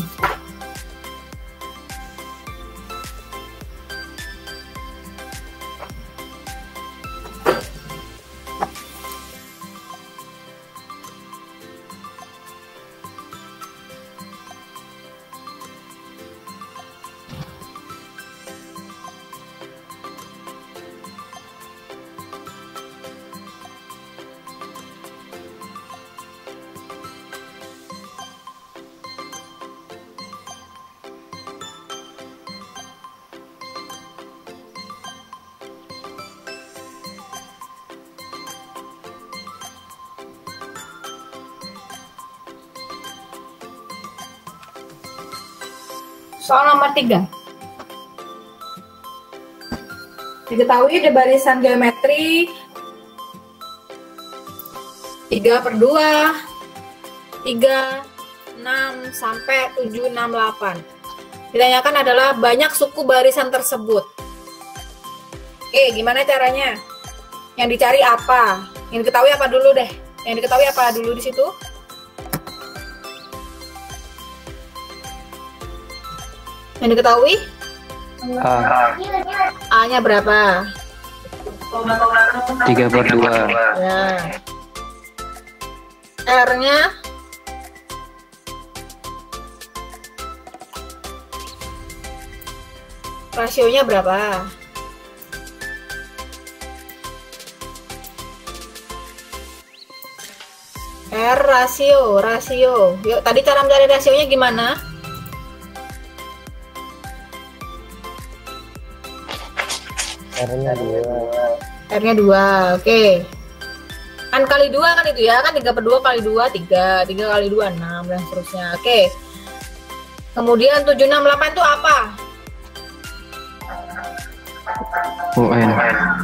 Soal nomor 3. Diketahui ada barisan geometri 3/2, 3, 6, sampai 7, 6, 8. Ditanyakan adalah banyak suku barisan tersebut. Oke, gimana caranya? Yang dicari apa? Yang diketahui apa dulu deh? Yang diketahui apa dulu di situ? Yang diketahui? A-nya berapa? 3/2. Ya. R-nya? Rasionya berapa? R rasio. Yuk, tadi cara mencari rasionya gimana? R-nya 2. R-nya 2, oke. Kan kali 2 kan itu ya, kan 3/2 kali 2, 3. 3 kali 2, 6, dan seterusnya. Oke. Kemudian 7, 6, 8 itu apa? UN.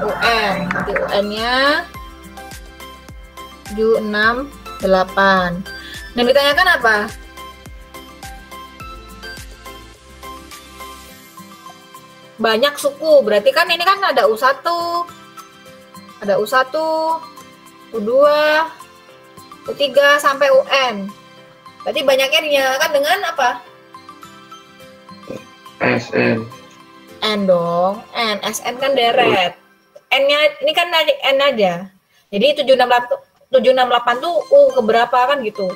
UN. Nanti UN-nya 7, 6, 8. Dan ditanyakan apa? Banyak suku, berarti kan ini kan ada U1, ada U1, U2, U3 sampai UN. Berarti banyaknya dinyatakan dengan apa? SN. N dong, N, SN kan deret. N-nya ini kan N aja. Jadi 768 tuh U keberapa kan gitu.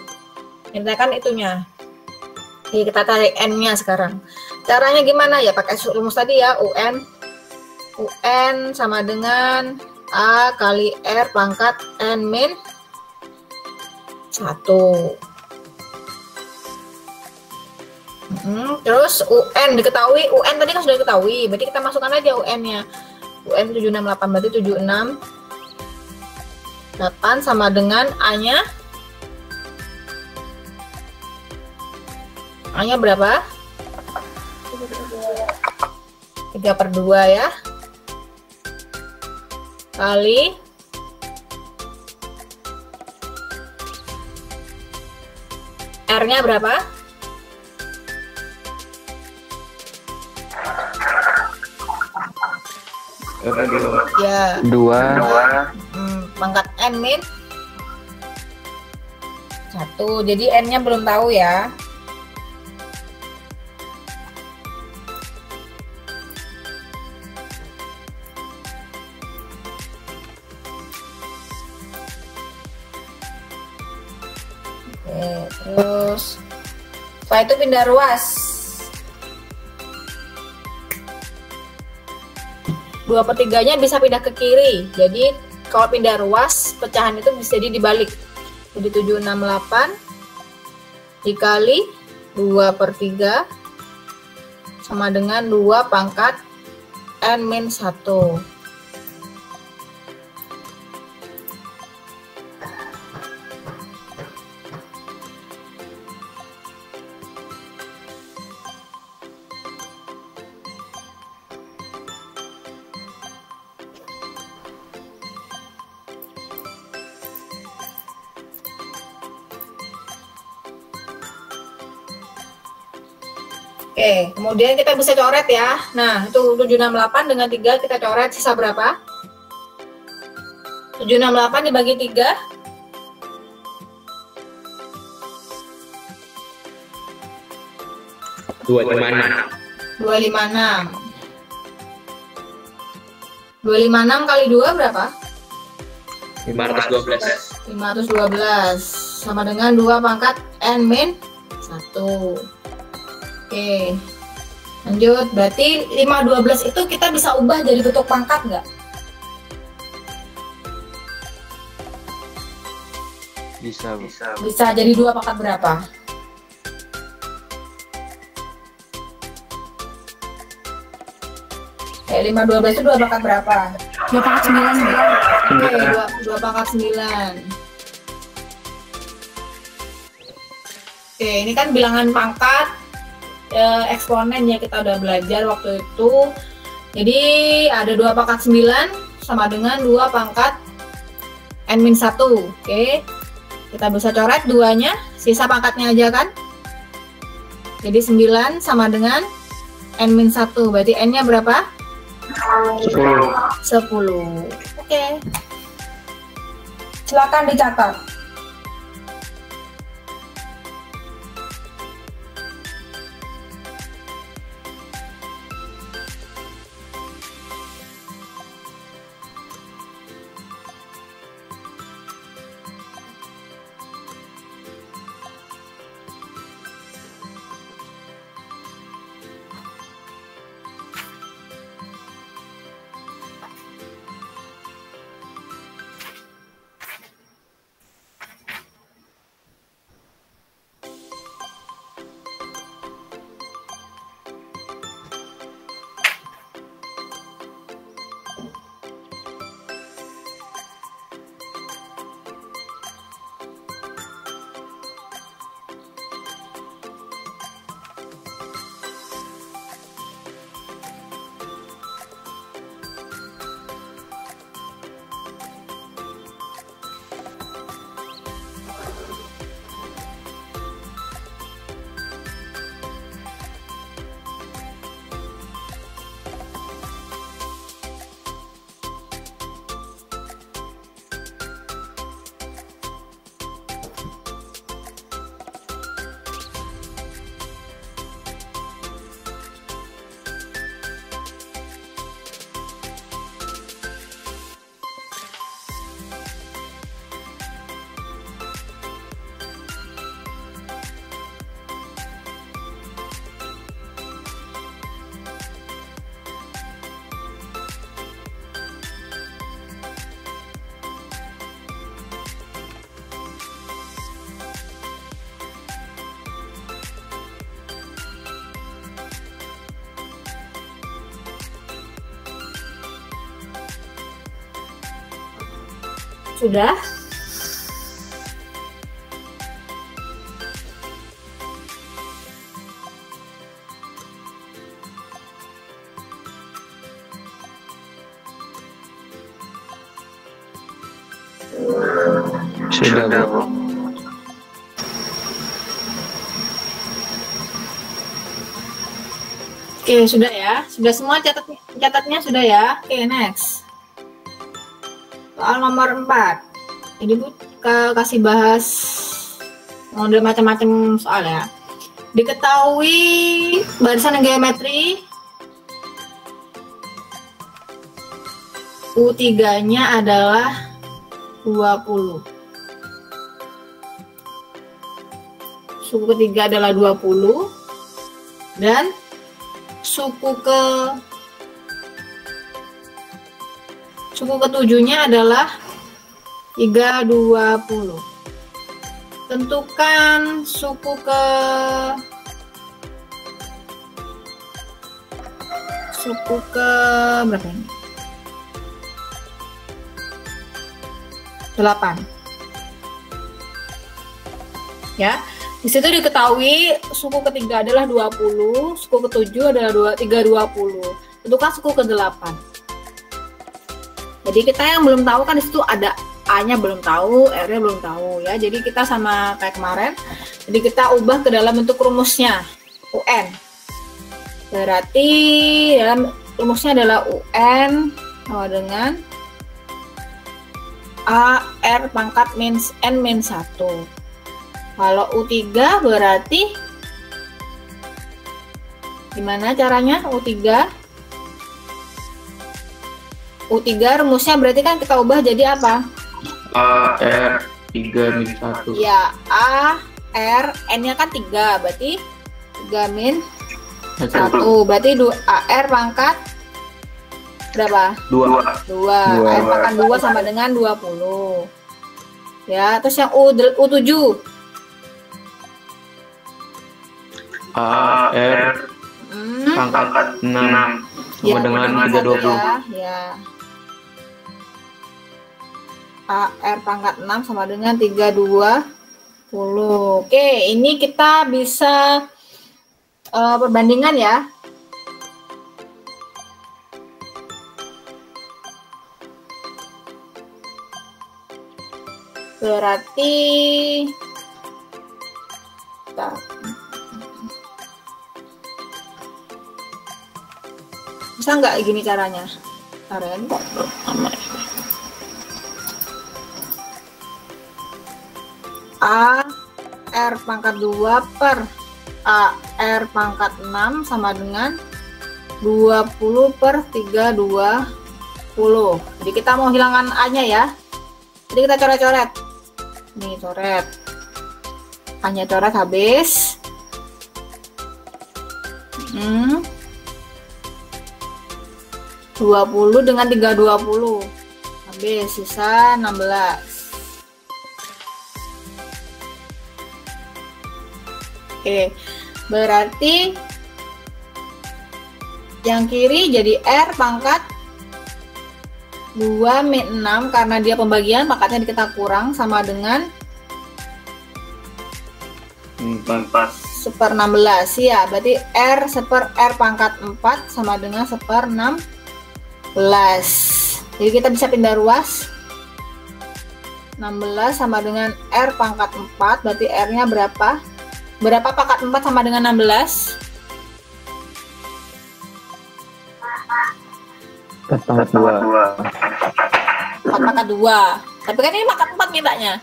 Ini kan itunya. Jadi kita tarik N-nya sekarang. Caranya gimana ya? Pakai rumus tadi ya, UN. UN sama dengan A kali R pangkat N min 1. Terus UN diketahui, UN tadi kan sudah diketahui, berarti kita masukkan aja UN-nya. UN 768 berarti 768 sama dengan A-nya. A-nya berapa? 3/2 ya. Kali R-nya berapa? Ya. 2. Pangkat N min 1. Jadi N-nya belum tahu ya. Oke, terus setelah itu pindah ruas. 2/3-nya bisa pindah ke kiri. Jadi kalau pindah ruas, pecahan itu bisa jadi dibalik. Jadi 768 dikali 2/3 sama dengan 2 pangkat N min 1. Oke, kemudian kita bisa coret ya. Nah, itu 768 dengan 3 kita coret, sisa berapa? 768 dibagi 3. 256. 256. 256 kali 2 berapa? 512. 512 sama dengan 2 pangkat n min 1. Oke, lanjut. Berarti 512 itu kita bisa ubah jadi bentuk pangkat nggak? Bisa. Bisa jadi 2 pangkat berapa? Oke, 512 itu 2 pangkat berapa? 2 pangkat 9. Oke, 2 pangkat 9. Oke, ini kan bilangan pangkat eksponen ya, kita udah belajar waktu itu. Jadi ada 2 pangkat 9 sama dengan 2 pangkat n-1. Oke, kita bisa coret 2-nya, sisa pangkatnya aja kan. Jadi 9 sama dengan n-1, berarti n-nya berapa? 10. Oke, silakan dicatat. Sudah? Sudah, Bu. Oke, sudah ya. Sudah semua catatnya sudah ya. Oke, next. Soal nomor 4. Ini Bu kasih bahas model macam-macam soal ya. Diketahui barisan geometri U3-nya adalah 20. Suku ketiga adalah 20 dan suku ketujuhnya adalah 320. Tentukan suku ke berapa ini? 8. Ya. Di situ diketahui suku ketiga adalah 20, suku ketujuh adalah 320. Tentukan suku ke-8. Jadi kita yang belum tahu kan di situ ada A-nya belum tahu, R-nya belum tahu ya. Jadi kita sama kayak kemarin. Jadi kita ubah ke dalam bentuk rumusnya UN. Berarti dalam rumusnya adalah UN sama dengan A R pangkat N min 1. Kalau U3 berarti gimana caranya U3? U3 rumusnya berarti kan kita ubah jadi apa? A R 3 min 1. Ya, A R N-nya kan 3, berarti 3 min 1. Berarti AR pangkat berapa? 2. AR pangkat 2 sama dengan 20. Ya, terus yang U7. AR pangkat 6 sama dengan 320. Ya. AR pangkat 6 sama dengan 320. Oke, ini kita bisa perbandingan ya. Berarti bisa nggak gini caranya? Karen kok A R pangkat 2 per A R pangkat 6 sama dengan 20 per 320. Jadi kita mau hilangkan A-nya ya. Jadi kita coret-coret. Nih coret. A-nya coret habis. 20 dengan 320. Habis sisa 16. Oke, berarti yang kiri jadi R pangkat 2 min 6 karena dia pembagian pangkatnya kita kurang sama dengan 4 seper 16 ya, berarti R seper R pangkat 4 sama dengan seper 16. Jadi kita bisa pindah ruas. 16 sama dengan R pangkat 4, berarti R-nya berapa? Berapa pangkat 4 sama dengan 16? 4 pangkat 2. 4 pangkat 2. Tapi kan ini pangkat 4 mintanya.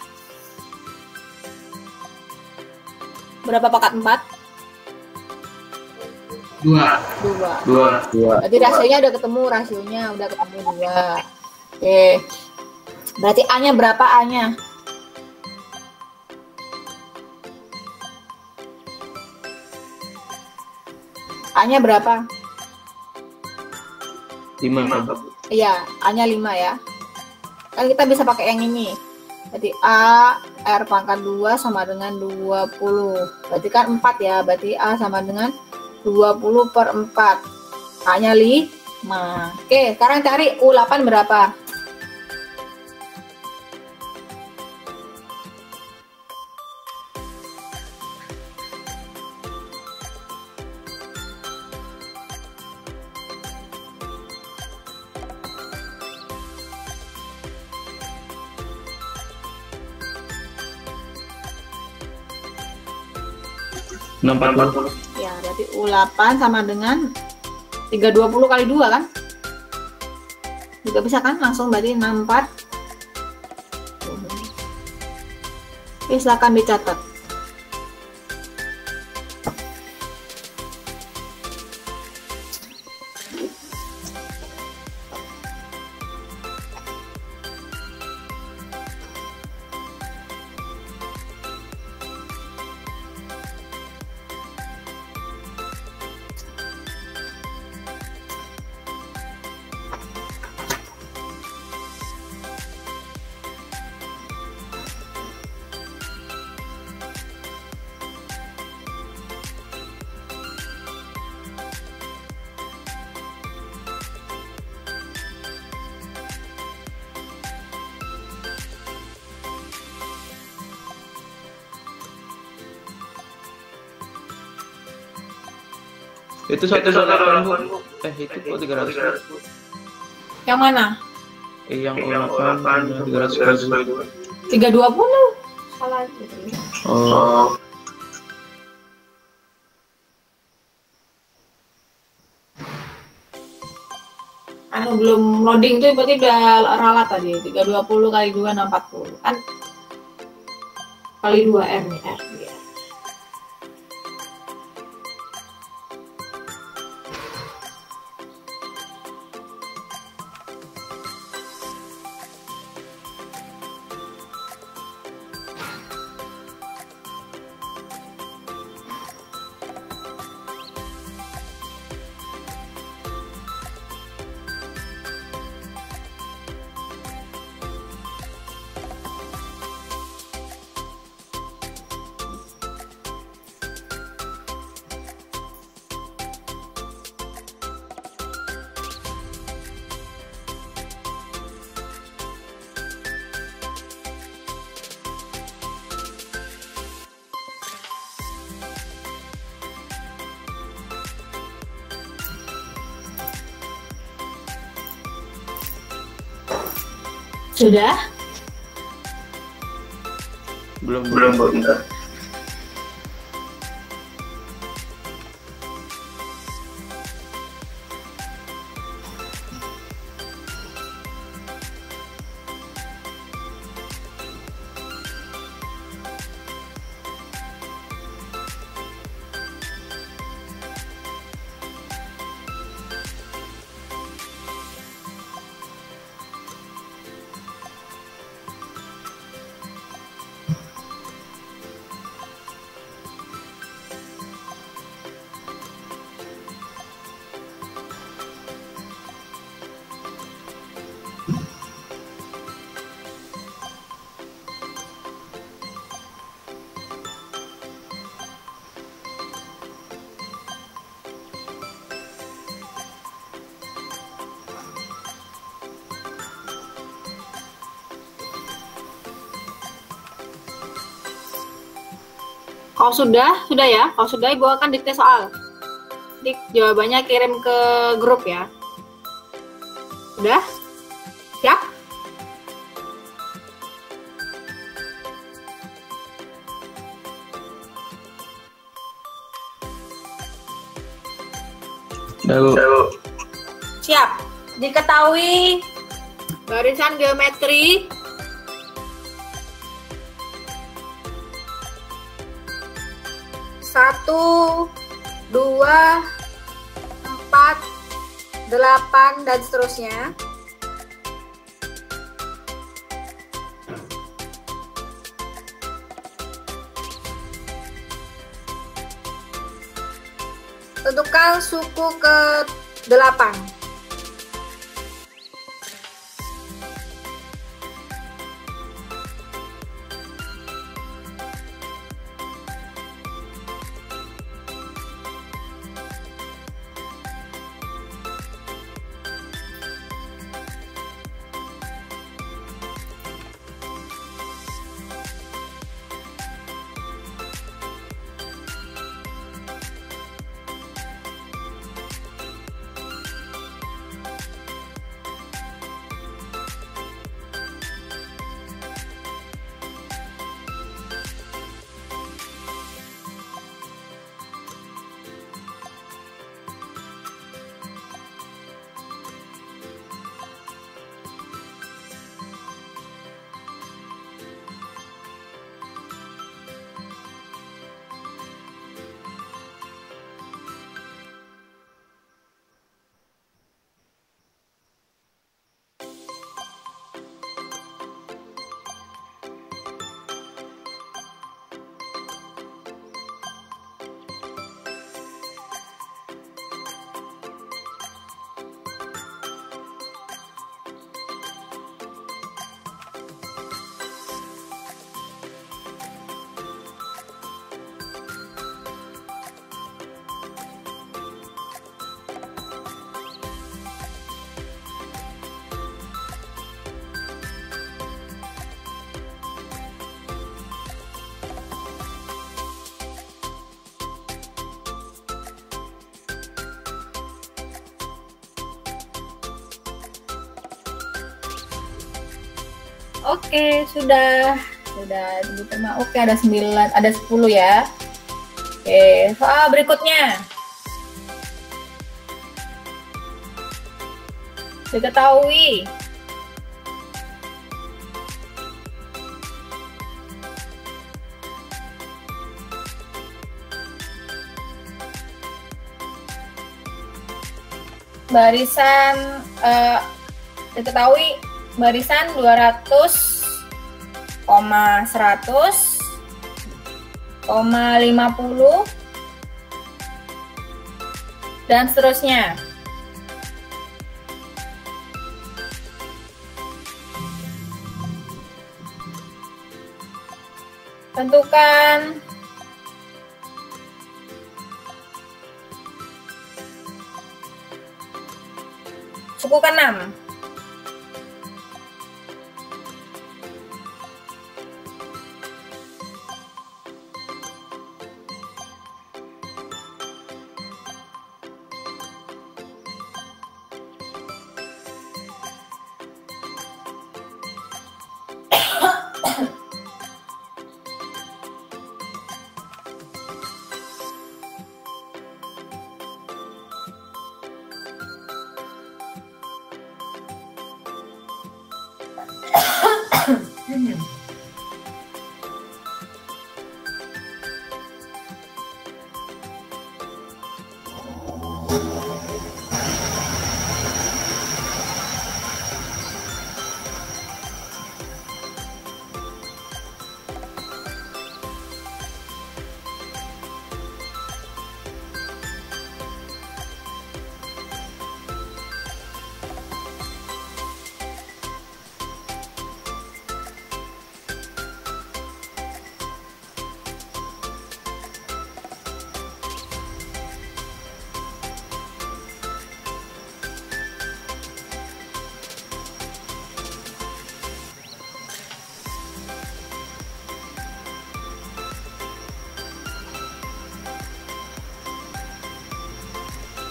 Berapa pangkat 4? 2. Berarti rasionya udah ketemu, udah ketemu 2. Oke. Berarti A-nya berapa A-nya? A-nya berapa? 5. Iya, A-nya 5 ya. Kan kita bisa pakai yang ini. Berarti A R pangkat 2 sama dengan 20. Berarti kan 4 ya. Berarti A sama dengan 20 per 4. A-nya 5. Oke, sekarang cari U8 berapa? Ya, berarti U8 sama dengan 320 kali 2 kan? Juga bisa kan? Langsung berarti 64. Oke, silakan dicatat. Itu 128 Bu. Itu kok 300. Yang mana? Yang U8 300 kali 2. 320. Salah. Oh. anu belum loading tuh berarti udah ralat tadi 320 kali 2 640 kan kali 2 R nih R dia. Sudah? Belum Bu, bentar. Kalau sudah ya. Kalau sudah, Ibu akan dikte soal. Dik jawabannya kirim ke grup ya. Sudah? Siap? Siap. Diketahui barisan geometri satu, 2, 4, 8 dan seterusnya. Tentukan suku ke-8. Oke, sudah diterima. Oke, ada 9, ada 10 ya. Oke, soal berikutnya. Diketahui barisan diketahui barisan 200, 100, 50 dan seterusnya. Tentukan suku ke-6.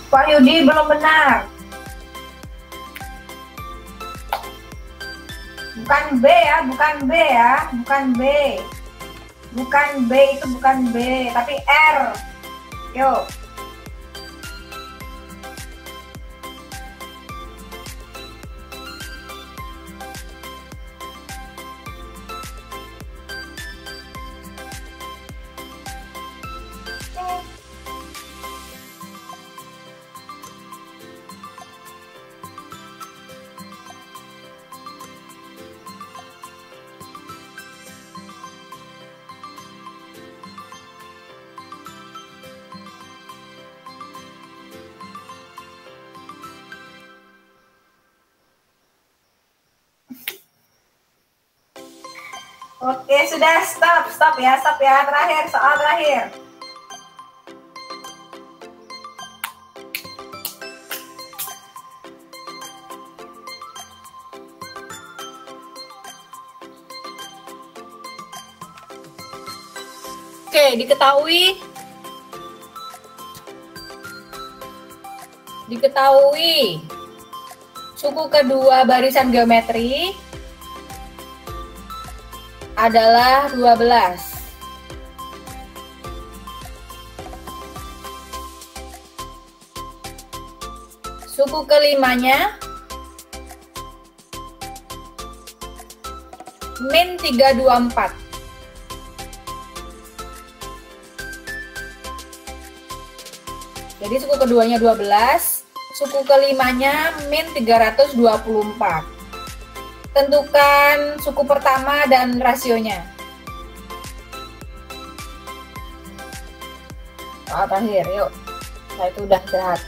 Pak Yudi belum benar. Bukan B ya, bukan B ya, bukan B. Bukan B, itu bukan B, tapi R. Yuk. Oke, sudah stop ya, terakhir, soal terakhir. Oke, diketahui suku kedua barisan geometri adalah 12. Suku kelimanya min 324. Jadi suku keduanya 12, suku kelimanya min 324. Tentukan suku pertama dan rasionya. Soal terakhir, yuk. Saya itu udah istirahat.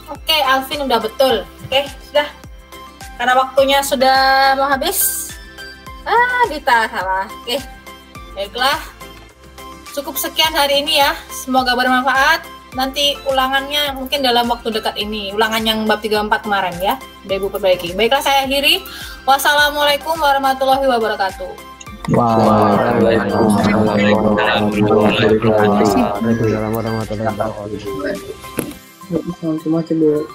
Oke, Alvin udah betul. Oke, sudah. Karena waktunya sudah mau habis. Dita salah. Oke, baiklah. Cukup sekian hari ini ya. Semoga bermanfaat. Nanti ulangannya mungkin dalam waktu dekat ini. Ulangan yang bab 34 kemarin ya. Udah Ibu perbaiki. Baiklah, saya akhiri. Wassalamualaikum warahmatullahi wabarakatuh. Waalaikumsalam warahmatullahi wabarakatuh. Terima kasih Bu.